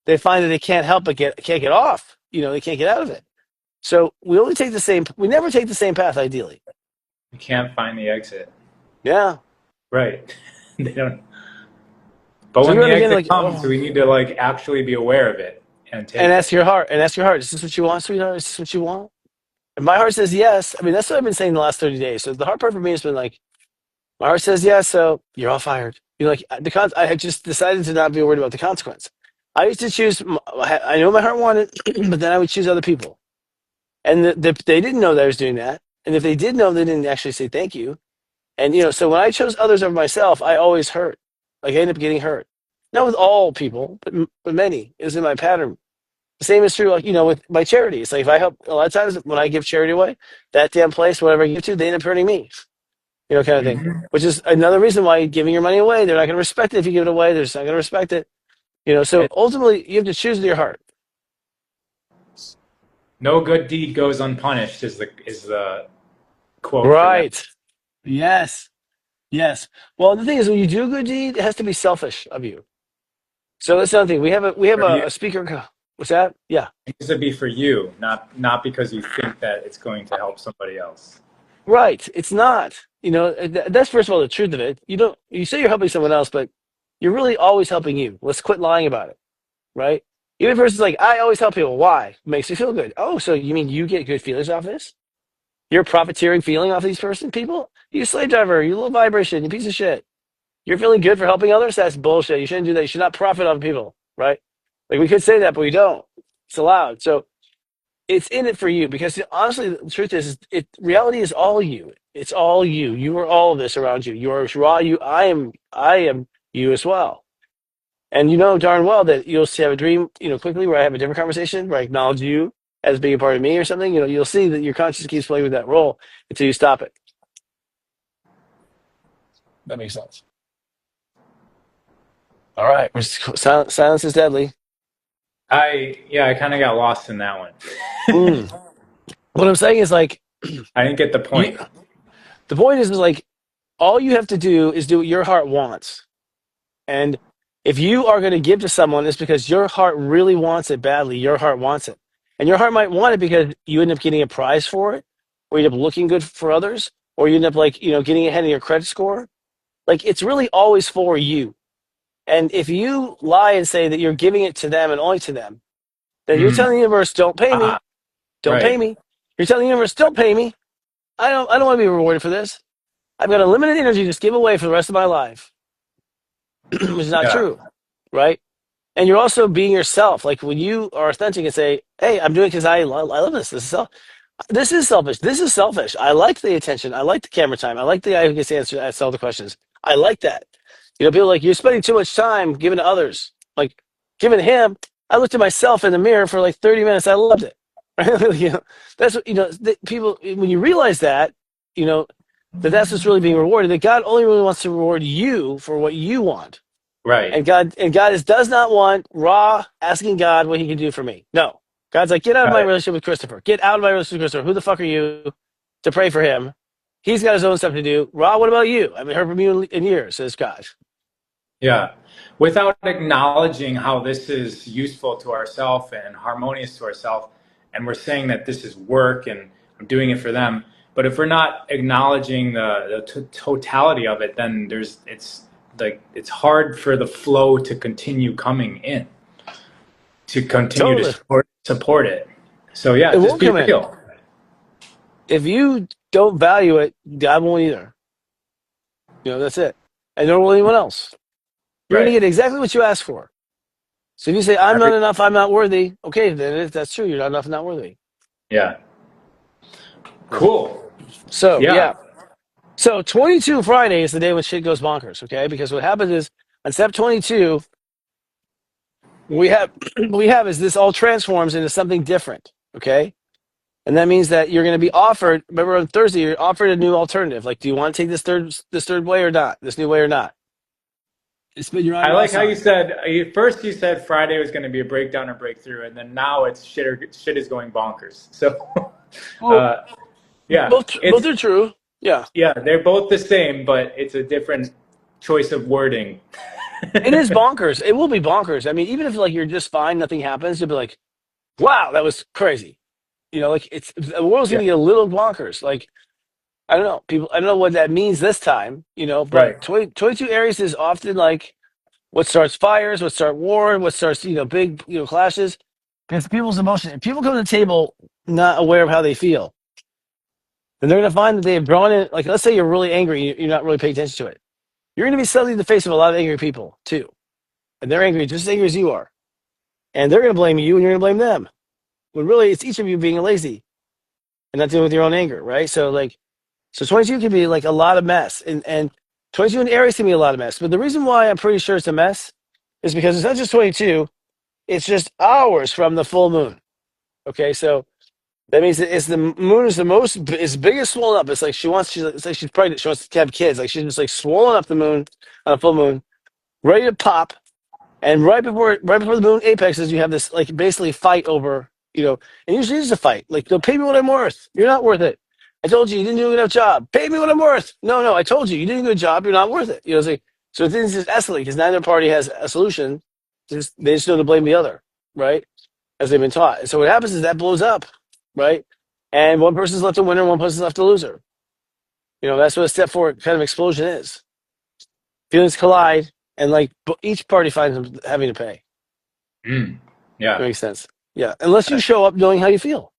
B: They find that they can't help but can't get off. They can't get out of it. So we only take the same. We never take the same path. Ideally,
A: You can't find the exit.
B: yeah.
A: Right. They don't. But
B: So
A: when
B: you're
A: the
B: again
A: exit
B: like,
A: comes,
B: oh,
A: we need to like actually be aware of it and take
B: and
A: it.
B: ask your heart. And ask your heart. Is this what you want, sweetheart? Is this what you want? And my heart says yes. I mean, that's what I've been saying the last 30 days. So the hard part for me has been like, my heart says yes, so you're all fired. Like I had just decided to not be worried about the consequence. I used to choose. I know my heart wanted, but then I would choose other people, and they didn't know that I was doing that. And if they did know, they didn't actually say thank you. And so when I chose others over myself, I always hurt. Like I ended up getting hurt. Not with all people, but many. It was in my pattern. The same is true, like with my charity. It's like if I help a lot of times when I give charity away, that damn place, whatever I give to, they end up hurting me. Kind of thing.
A: Mhm.
B: Which is another reason why giving your money away, they're not going to respect it if you give it away. They're just not going to respect it. So
A: And
B: ultimately, you have to choose with your heart.
A: no good deed goes unpunished is the quote for that.
B: Right. Yes. Yes. Well, the thing is, when you do a good deed, it has to be selfish of you. So that's another thing. We have
A: For you,
B: a speaker. What's that? Yeah.
A: it needs to be for you, not because you think that it's going to help somebody else.
B: Right. It's not. That's first of all the truth of it. You don't. You say you're helping someone else, but you're really always helping you. Let's quit lying about it. Right. Even if a person's like, I always help people. Why? Makes me feel good. Oh, so you mean you get good feelings off this? You're profiteering feeling off these people? You slave driver, you low vibration, you piece of shit. You're feeling good for helping others? That's bullshit. You shouldn't do that. You should not profit off people, right? Like we could say that, but we don't. It's allowed. So it's in it for you because honestly, the truth reality is all you. It's all you. You are all of this around you. You are raw you. I am you as well. And you know darn well that you'll have a dream, quickly where I have a different conversation where I acknowledge you as being a part of me or something. You'll see that your conscience keeps playing with that role until you stop it. That makes sense. All right. Silence is deadly.
A: I kind of got lost in that one.
B: Mm. What I'm saying is like,
A: I didn't get the
B: you,
A: point.
B: the point is like, all you have to do is do what your heart wants. And if you are going to give to someone, it's because your heart really wants it badly. Your heart wants it. And your heart might want it because you end up getting a prize for it, or you end up looking good for others, or you end up like, getting ahead of your credit score. Like it's really always for you. And if you lie and say that you're giving it to them and only to them, then you're
A: Mm.
B: telling the universe, don't pay me.
A: Ah,
B: Don't pay
A: right.
B: me. You're telling the universe, don't pay me. I don't want to be rewarded for this. I've got a limited energy to just give away for the rest of my life, which is not
A: Yeah.
B: true, right? And you're also being yourself. Like when you are authentic and say, "Hey, I'm doing it because I love this. This is selfish. This is selfish. I like the attention. I like the camera time. I like the I get to answer all the questions. I like that." People are like, "You're spending too much time giving to others." Like giving to him, I looked at myself in the mirror for like 30 minutes. I loved it. That's what people when you realize that, you know that's what's really being rewarded. That God only really wants to reward you for what you want.
A: Right.
B: And God does not want Ra asking God what he can do for me. No. God's like, get out of
A: Got
B: my
A: it.
B: relationship with Christopher. Get out of my relationship with Christopher. Who the fuck are you to pray for him? He's got his own stuff to do. Ra, what about you? I haven't heard from you in years, says God.
A: Yeah. Without acknowledging how this is useful to ourselves and harmonious to ourselves, and we're saying that this is work and I'm doing it for them. But if we're not acknowledging the totality of it, then it's hard for the flow to continue coming in, to continue to
B: Totally.
A: support it. So yeah,
B: It
A: just
B: won't
A: be
B: come in.
A: real.
B: If you don't value it, God won't either. That's it. And nor will anyone else. You're going to
A: Right.
B: get exactly what you asked for. So if you say, I'm not
A: Every
B: enough, I'm not worthy, okay, then that's true. You're not enough and not worthy.
A: yeah.
B: Yeah.
A: Cool.
B: So,
A: Yeah.
B: yeah. So 22 Friday is the day when shit goes bonkers, okay? Because what happens is on step 22, we have we have is this all transforms into something different, okay? And that means that you're going to be offered. Remember on Thursday, you're offered a new alternative. Like, do you want to take this third way or not? This new way or not? It's been your
A: I like
B: eyebrows
A: how you
B: on.
A: said first you said Friday was going to be a breakdown or breakthrough, and then now it's shit is going bonkers. So,
B: Well,
A: uh, yeah,
B: both are true. Yeah,
A: they're both the same, but it's a different choice of wording.
B: it is bonkers. It will be bonkers. I mean, even if like you're just fine, nothing happens, you'll be like, "Wow, that was crazy." Like it's the world's going
A: Yeah,
B: to get a little bonkers. Like I don't know, people. I don't know what that means this time.
A: right.
B: But 22 Aries is often like what starts fires, what starts war, what starts big clashes. It's people's emotion. If people come to the table not aware of how they feel, then they're going to find that they've drawn in. Like, let's say you're really angry, you're not really paying attention to it. You're going to be suddenly in the face of a lot of angry people too, and they're angry just as angry as you are, and they're going to blame you, and you're going to blame them. When really it's each of you being lazy and not dealing with your own anger, right? So 22 can be like a lot of mess, and 22 in Aries can be a lot of mess. But the reason why I'm pretty sure it's a mess is because it's not just 22; it's just hours from the full moon. Okay, so that means that it's the moon is the most is biggest swollen up. It's like she's pregnant. She wants to have kids. Like she's just like swollen up the moon on a full moon, ready to pop. And right before the moon apexes, you have this like basically fight over and usually it's a fight. Like, no, pay me what I'm worth. You're not worth it. I told you you didn't do a good enough job. Pay me what I'm worth. No, I told you you did a good job. You're not worth it. It's like so things just escalate because neither party has a solution. They just know to blame the other, right? As they've been taught. And so what happens is that blows up, right? And one person's left a winner, one person's left a loser. That's what a step forward kind of explosion is. Feelings collide, and like each party finds them having to pay.
A: Mm,
B: That
A: yeah,
B: makes sense. Yeah, unless you show up knowing how you feel.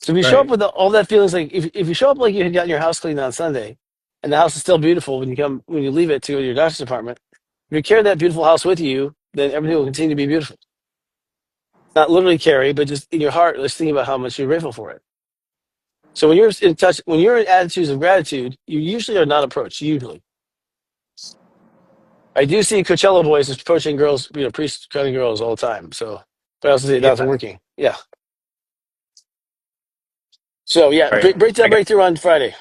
B: So if you show up
A: right.
B: with all that feelings, like if you show up like you had gotten your house cleaned on Sunday, and the house is still beautiful when you leave it to go to your doctor's appointment, if you carry that beautiful house with you, then everything will continue to be beautiful. Not literally carry, but just in your heart, let's think about how much you're grateful for it. So when you're in attitudes of gratitude, you usually are not approached. Usually, I do see Coachella boys approaching girls, priest cutting girls all the time. So, but I also see it
A: Yeah,
B: not working. Yeah. So yeah,
A: right.
B: break
A: I
B: that
A: got
B: breakthrough on Friday.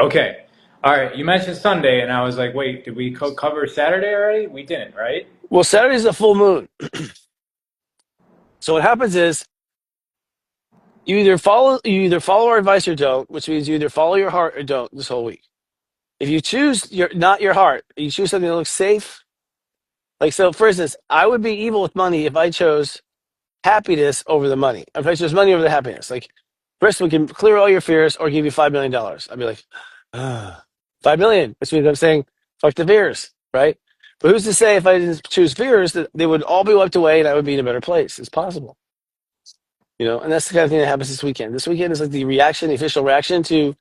A: okay. All right. You mentioned Sunday, and I was like, wait, did we cover Saturday already? We didn't, right?
B: Well, Saturday's a full moon. So what happens is you either follow our advice or don't, which means you either follow your heart or don't this whole week. If you choose not your heart, you choose something that looks safe. Like so, for instance, I would be evil with money if I chose happiness over the money. If I chose money over the happiness, like first we can clear all your fears or give you $5 million. I'd be like, 5 million, which means I'm saying fuck the fears, right? But who's to say if I didn't choose fears that they would all be wiped away and I would be in a better place? It's possible. And that's the kind of thing that happens this weekend. This weekend is like the official reaction to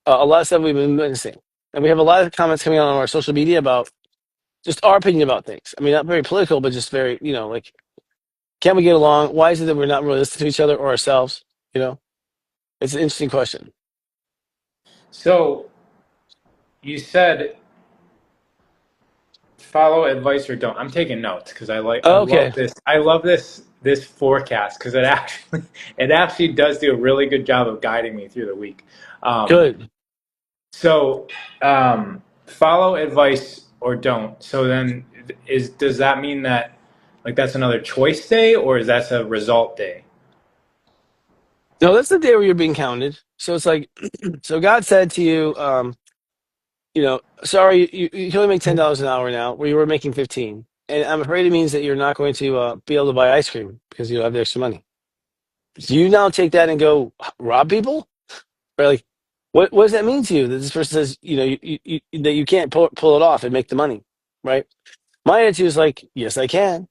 B: a lot of stuff we've been witnessing. And we have a lot of comments coming on our social media about just our opinion about things. I mean, not very political, but just very, like, can we get along? Why is it that we're not really listening to each other or ourselves? You know, it's an interesting question.
A: So you said follow advice or don't. I'm taking notes because I
B: Okay,
A: love this. I love this forecast because it actually does do a really good job of guiding me through the week. Um,
B: good.
A: so follow advice or don't. So then does that mean that like that's another choice day or is that a result day?
B: No, that's the day where you're being counted. So it's like, so God said to you, sorry, you can only make $10 an hour now, where you were making 15. And I'm afraid it means that you're not going to be able to buy ice cream because you don't have the extra money. Do you now take that and go rob people? Or like, what does that mean to you that this person says, that you can't pull it off and make the money, right? My attitude is like, yes, I can.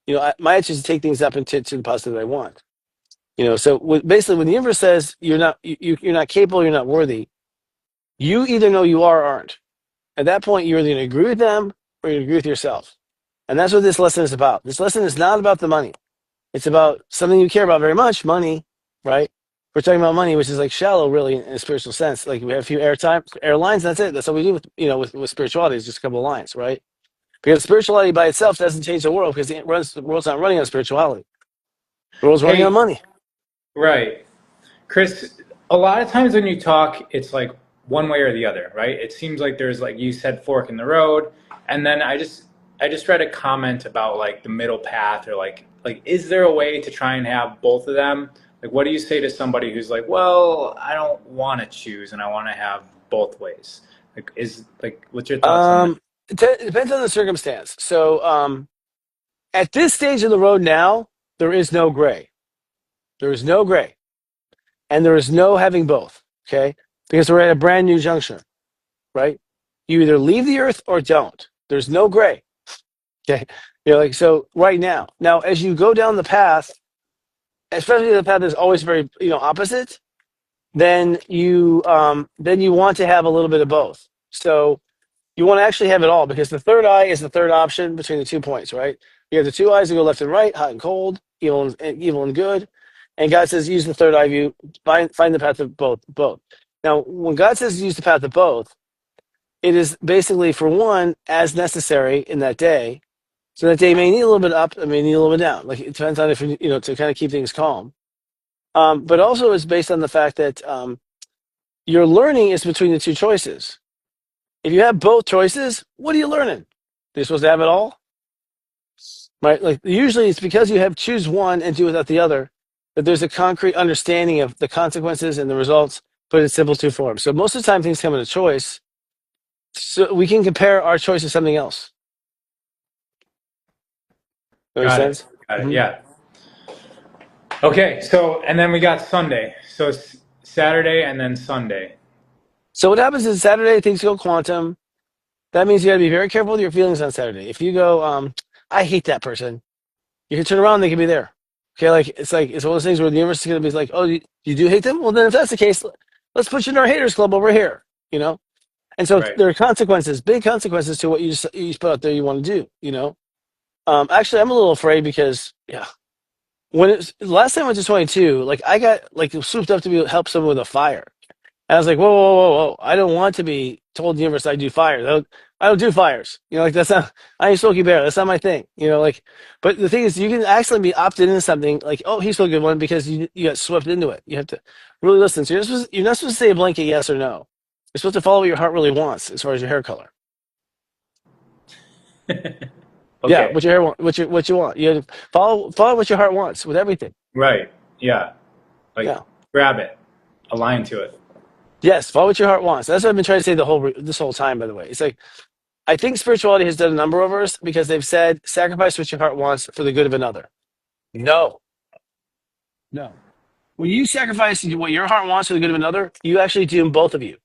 B: My attitude is to take things up into to the positive that I want. So basically, when the universe says you're not capable, you're not worthy, you either know you are or aren't. At that point, you're either going to agree with them or you agree with yourself. And that's what this lesson is about. This lesson is not about the money. It's about something you care about very much, money, right? We're talking about money, which is like shallow, really, in a spiritual sense. Like we have a few airlines, that's it. That's what we do with spirituality. It's just a couple of lines, right? Because spirituality by itself doesn't change the world because the world's not running on spirituality. The world's running on
A: Hey,
B: money.
A: right. Chris, a lot of times when you talk, it's like one way or the other, right? It seems like there's like you said fork in the road, and then I just read a comment about like the middle path or like is there a way to try and have both of them? Like what do you say to somebody who's like, "Well, I don't want to choose and I want to have both ways." Like what's your thoughts on that?
B: It depends on the circumstance. So at this stage of the road now, there is no gray. There is no gray. And there is no having both. Okay? Because we're at a brand new juncture, right? You either leave the earth or don't. There's no gray. Okay. So right now. Now, as you go down the path, especially the path is always very, opposite, then you want to have a little bit of both. So you want to actually have it all because the third eye is the third option between the 2 points, right? You have the two eyes that go left and right, hot and cold, evil and good. And God says use the third eye view, find the path of both. Now, when God says use the path of both, it is basically for one as necessary in that day. So that day may need a little bit up, it may need a little bit down. Like it depends on if to kind of keep things calm. But also it's based on the fact that your learning is between the two choices. If you have both choices, what are you learning? You're supposed to have it all, right? Like usually it's because you have choose one and do without the other that there's a concrete understanding of the consequences and the results, but in simple two forms. So most of the time things come in a choice, so we can compare our choice to something else. That makes
A: Got it.
B: sense?
A: Got it.
B: Mm-hmm.
A: Yeah. Okay, so and then we got Sunday. So it's Saturday and then Sunday.
B: So what happens is Saturday things go quantum. That means you got to be very careful with your feelings on Saturday. If you go, I hate that person, you can turn around, they can be there. Okay, it's one of those things where the universe is going to be like, oh, you do hate them? Well, then if that's the case, let's put you in our haters club over here. And so
A: Right.
B: there are consequences, big consequences to what you put out there you want to do. Actually, I'm a little afraid because yeah, last time I went to 22, like I got like swooped up to help someone with a fire. And I was like, whoa, whoa, whoa, whoa! I don't want to be told in the universe I do fires. I don't do fires. Like that's not. I ain't Smokey Bear. That's not my thing. But the thing is, you can actually be opted into something like, oh, he's a good one because you got swept into it. You have to really listen. So you're not supposed to say a blanket yes or no. You're supposed to follow what your heart really wants as far as your hair color. Yeah,
A: Okay.
B: what your hair want, what you want. You have to follow what your heart wants with everything.
A: Right. Yeah. Like
B: Yeah.
A: grab it, align to it.
B: Yes, follow what your heart wants. That's what I've been trying to say this whole time. By the way, it's like I think spirituality has done a number of us because they've said sacrifice what your heart wants for the good of another. No, no. When you sacrifice what your heart wants for the good of another, you actually doom both of you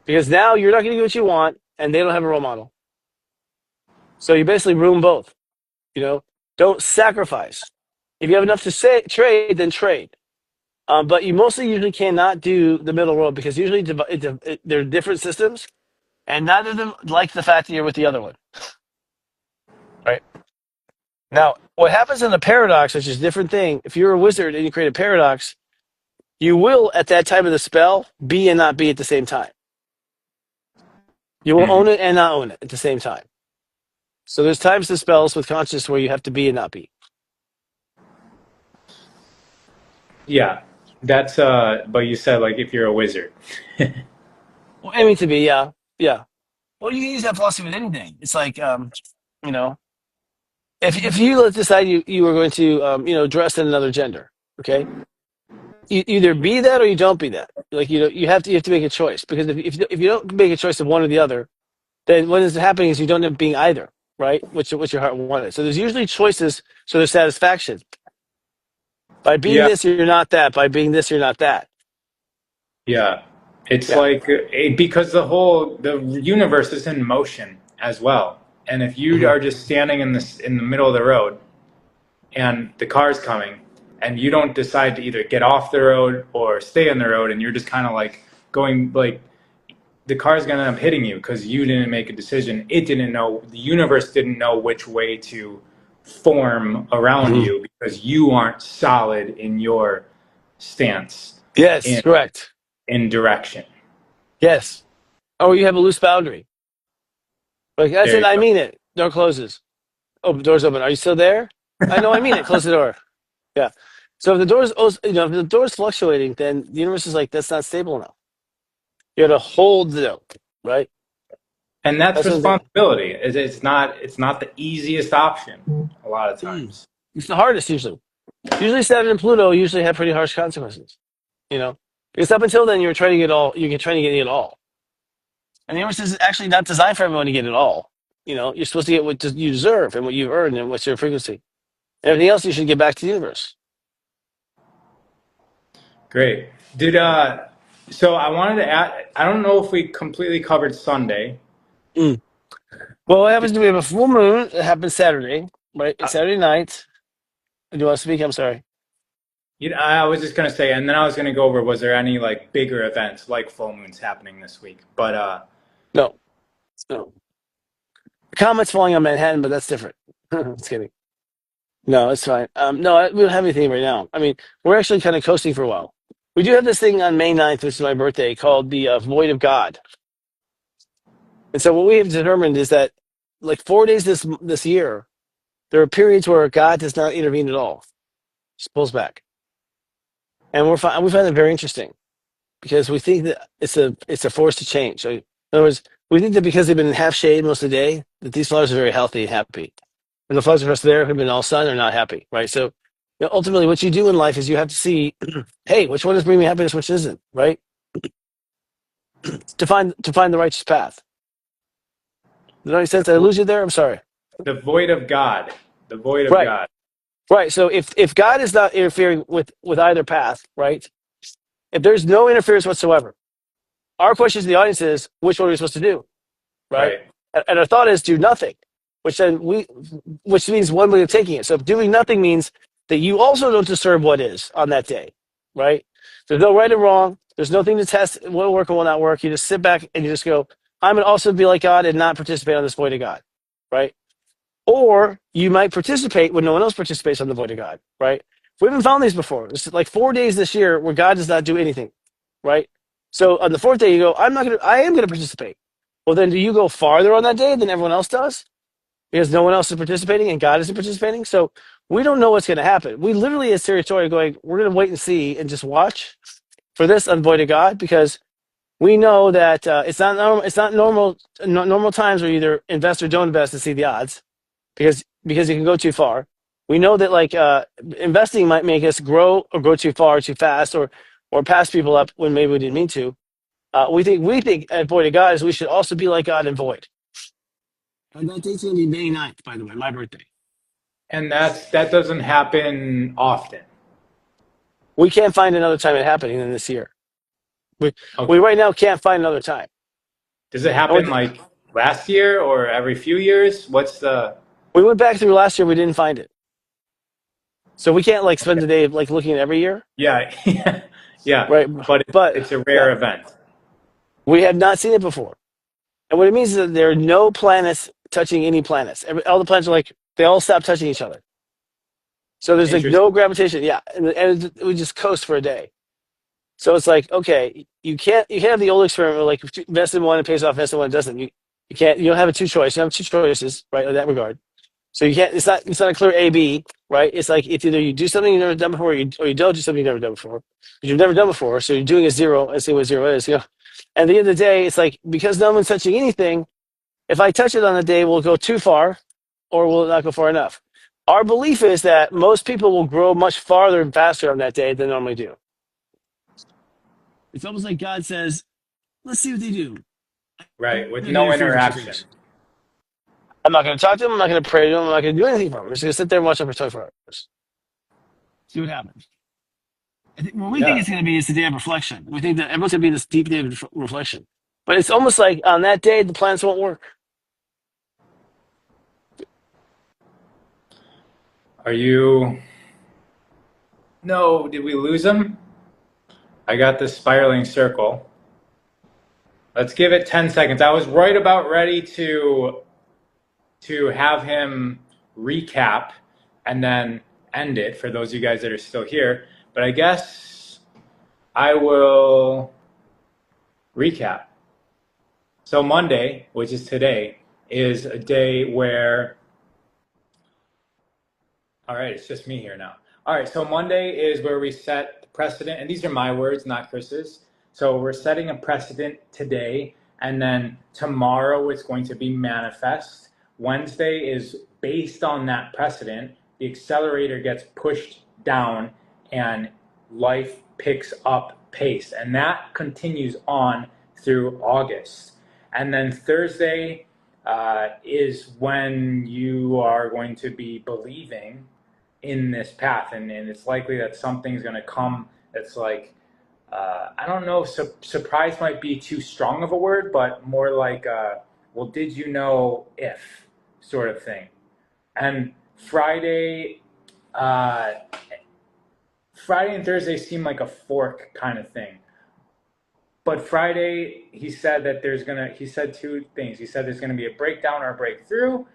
B: because now you're not going to get what you want, and they don't have a role model. So you basically ruin both. Don't sacrifice. If you have enough to trade, then trade. But you mostly usually cannot do the middle road because usually they're different systems, and neither of them like the fact that you're with the other one. Right. Now, what happens in a paradox, which is a different thing, if you're a wizard and you create a paradox, you will, at that time of the spell, be and not be at the same time. You will
A: Mhm.
B: own it and not own it at the same time. So there's times to spells with consciousness where you have to be and not be.
A: Yeah. That's but you said like if you're a wizard.
B: Well, aiming to be, yeah, yeah. Well, you can use that philosophy with anything. It's like, you know, if you decide you are going to, dress in another gender, okay, you either be that or you don't be that. Like you have to make a choice because if you don't make a choice of one or the other, then what is happening is you don't end up being either, right? What's your heart wanted. So there's usually choices, so there's satisfaction. By being
A: Yeah,
B: this, you're not that. By being this, you're not that.
A: yeah. It's
B: Yeah.
A: like because the universe is in motion as well. And if you
B: Hmm.
A: are just standing in the middle of the road and the car's coming and you don't decide to either get off the road or stay on the road and you're just kind of like going like the car's going to end up hitting you because you didn't make a decision. It didn't know, the universe didn't know which way to form around
B: Hmm.
A: you because you aren't solid in your stance
B: Yes,
A: in
B: correct.
A: direction.
B: Yes. Oh, you have a loose boundary. Like, that's
A: There
B: it.
A: you
B: I
A: go.
B: mean it. Door closes. Oh, door's open. Are you still there? I know. I mean it. Close the door. Yeah. So if the door's, if the door's fluctuating, then the universe is like, that's not stable enough. You got to hold the note, right?
A: And that's
B: That's what I'm
A: responsibility. It's not the easiest option a lot of
B: saying.
A: times.
B: It's the hardest usually. Usually Saturn and Pluto usually have pretty harsh consequences, you know? Because up until then, you're trying to get it all. And the universe is actually not designed for everyone to get it all. You know, you're supposed to get what you deserve and what you've earned and what's your frequency. And everything else you should get back to the universe.
A: Great. Did so I wanted to add, I don't know if we completely covered Sunday.
B: Mm. Well, what happens is we have a full moon that happens Saturday, right? It's Saturday night. Do you want to speak? I'm sorry.
A: I was just gonna say, and then I was gonna go over, was there any like bigger events like full moons happening this week? But
B: No, no. Comets falling on Manhattan, but that's different. Just kidding. No, it's fine. No, we don't have anything right now. I mean, we're actually kind of coasting for a while. We do have this thing on May 9th, which is my birthday, called the Void of God. And so what we have determined is that like 4 days this year, there are periods where God does not intervene at all. Just pulls back. And we find that very interesting because we think that it's a force to change. So in other words, we think that because they've been in half shade most of the day, that these flowers are very healthy and happy. And the flowers across there who've been all sun are not happy, right? So ultimately what you do in life is you have to see, hey, which one is bringing me happiness, which isn't, right? To find the righteous path. Does that make sense? Did I lose you there? I'm sorry.
A: the void of God, the void of
B: Right.
A: God.
B: Right. So if God is not interfering with either path, right? If there's no interference whatsoever, our question to the audience is, which one are we supposed to do? Right?
A: Right.
B: And our thought is do nothing, which means one way of taking it. So doing nothing means that you also don't disturb what is on that day, right? There's no right or wrong. There's nothing to test what will work and will not work. You just sit back and you just go, I'm going to also be like God and not participate on this void of God, right? Or you might participate when no one else participates on the void of God, right? We haven't found these before. It's like 4 days this year where God does not do anything, right? So on the fourth day, you go, I am gonna participate. Well, then do you go farther on that day than everyone else does? Because no one else is participating and God isn't participating. So we don't know what's gonna happen. We literally as territory are going, we're gonna wait and see and just watch for this on void of God because we know that it's not normal times where you either invest or don't invest to see the odds because you can go too far. We know that like investing might make us grow or go too far, too fast, or pass people up when maybe we didn't mean to. We think at Void of God is we should also be like God in Void. And that date's gonna be May 9th, by the way, my birthday.
A: And that doesn't happen often.
B: We can't find another time it happening than this year. We
A: Okay.
B: we right now can't find another time.
A: Does it
B: And
A: happen like last year or every few years? What's the
B: we went back through last year, we didn't find it. So we can't like spend
A: okay.
B: the day like looking at every year,
A: Yeah, yeah,
B: right?
A: but
B: But
A: it's a
B: yeah,
A: rare event.
B: we have not seen it before. And what it means is that there are no planets touching any planets. All the planets are like, they all stop touching each other. So there's like
A: Interesting.
B: no gravitation. Yeah. And we just coast for a day. So it's like, okay, you can't have the old experiment where like if you invest in one and pays off, invest in one, it doesn't. You don't have a two choice. You have two choices, right? In that regard. So you can't, it's not a clear A, B, right? It's like, it's either you do something you've never done before or you don't do something you've never done before. But you've never done before. So you're doing a zero and see what zero is. And at the end of the day, it's like, because no one's touching anything, if I touch it on a day, will it go too far or will it not go far enough? Our belief is that most people will grow much farther and faster on that day than they normally do. It's almost like God says, let's see what they do. I'm
A: Right, with
B: going to
A: no
B: interfere for two
A: interaction.
B: things. I'm not going to talk to them. I'm not going to pray to them. I'm not going to do anything for them. I'm just going to sit there and watch them for 24 hours. See what happens. What we think
A: Yeah.
B: it's going to be is the day of reflection. We think that everyone's going to be in this deep day of reflection. But it's almost like on that day, the planets won't work.
A: Are you? No, did we lose him? I got this spiraling circle. Let's give it 10 seconds. I was right about ready to have him recap and then end it for those of you guys that are still here. But I guess I will recap. So Monday, which is today, is a day where, all right, it's just me here now. All right, so Monday is where we set the precedent, and these are my words, not Chris's. So we're setting a precedent today, and then tomorrow it's going to be manifest. Wednesday is based on that precedent. The accelerator gets pushed down, and life picks up pace, and that continues on through August. And then Thursday is when you are going to be believing in this path, and it's likely that something's going to come that's like, I don't know, surprise might be too strong of a word, but more like, well, did you know if sort of thing. And uh, Friday and Thursday seem like a fork kind of thing. But Friday, he said that he said two things. He said there's going to be a breakdown or a breakthrough.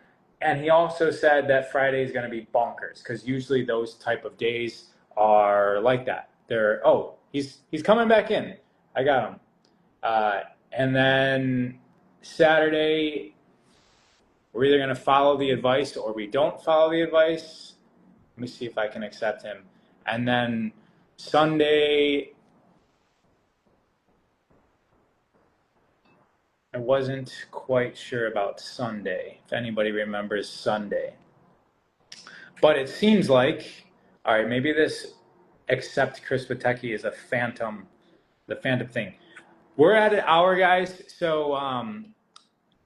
A: And he also said that Friday is going to be bonkers, because usually those type of days are like that. He's coming back in. I got him. And then Saturday, we're either going to follow the advice or we don't follow the advice. Let me see if I can accept him. And then Sunday, I wasn't quite sure about Sunday, if anybody remembers Sunday. But it seems like, all right, maybe this except Chris Witecki is the phantom thing. We're at an hour, guys, so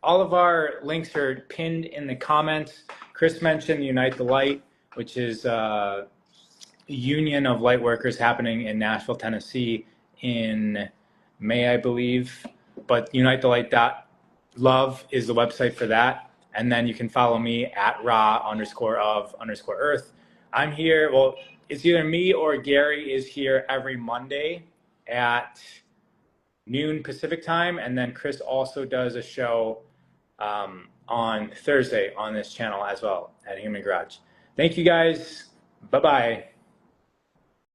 A: all of our links are pinned in the comments. Chris mentioned Unite the Light, which is a union of light workers happening in Nashville, Tennessee in May, I believe. But UniteTheLight.love is the website for that. And then you can follow me at raw_of_earth. I'm here. Well, it's either me or Gary is here every Monday at noon Pacific time. And then Chris also does a show on Thursday on this channel as well at Human Garage. Thank you guys. Bye-bye.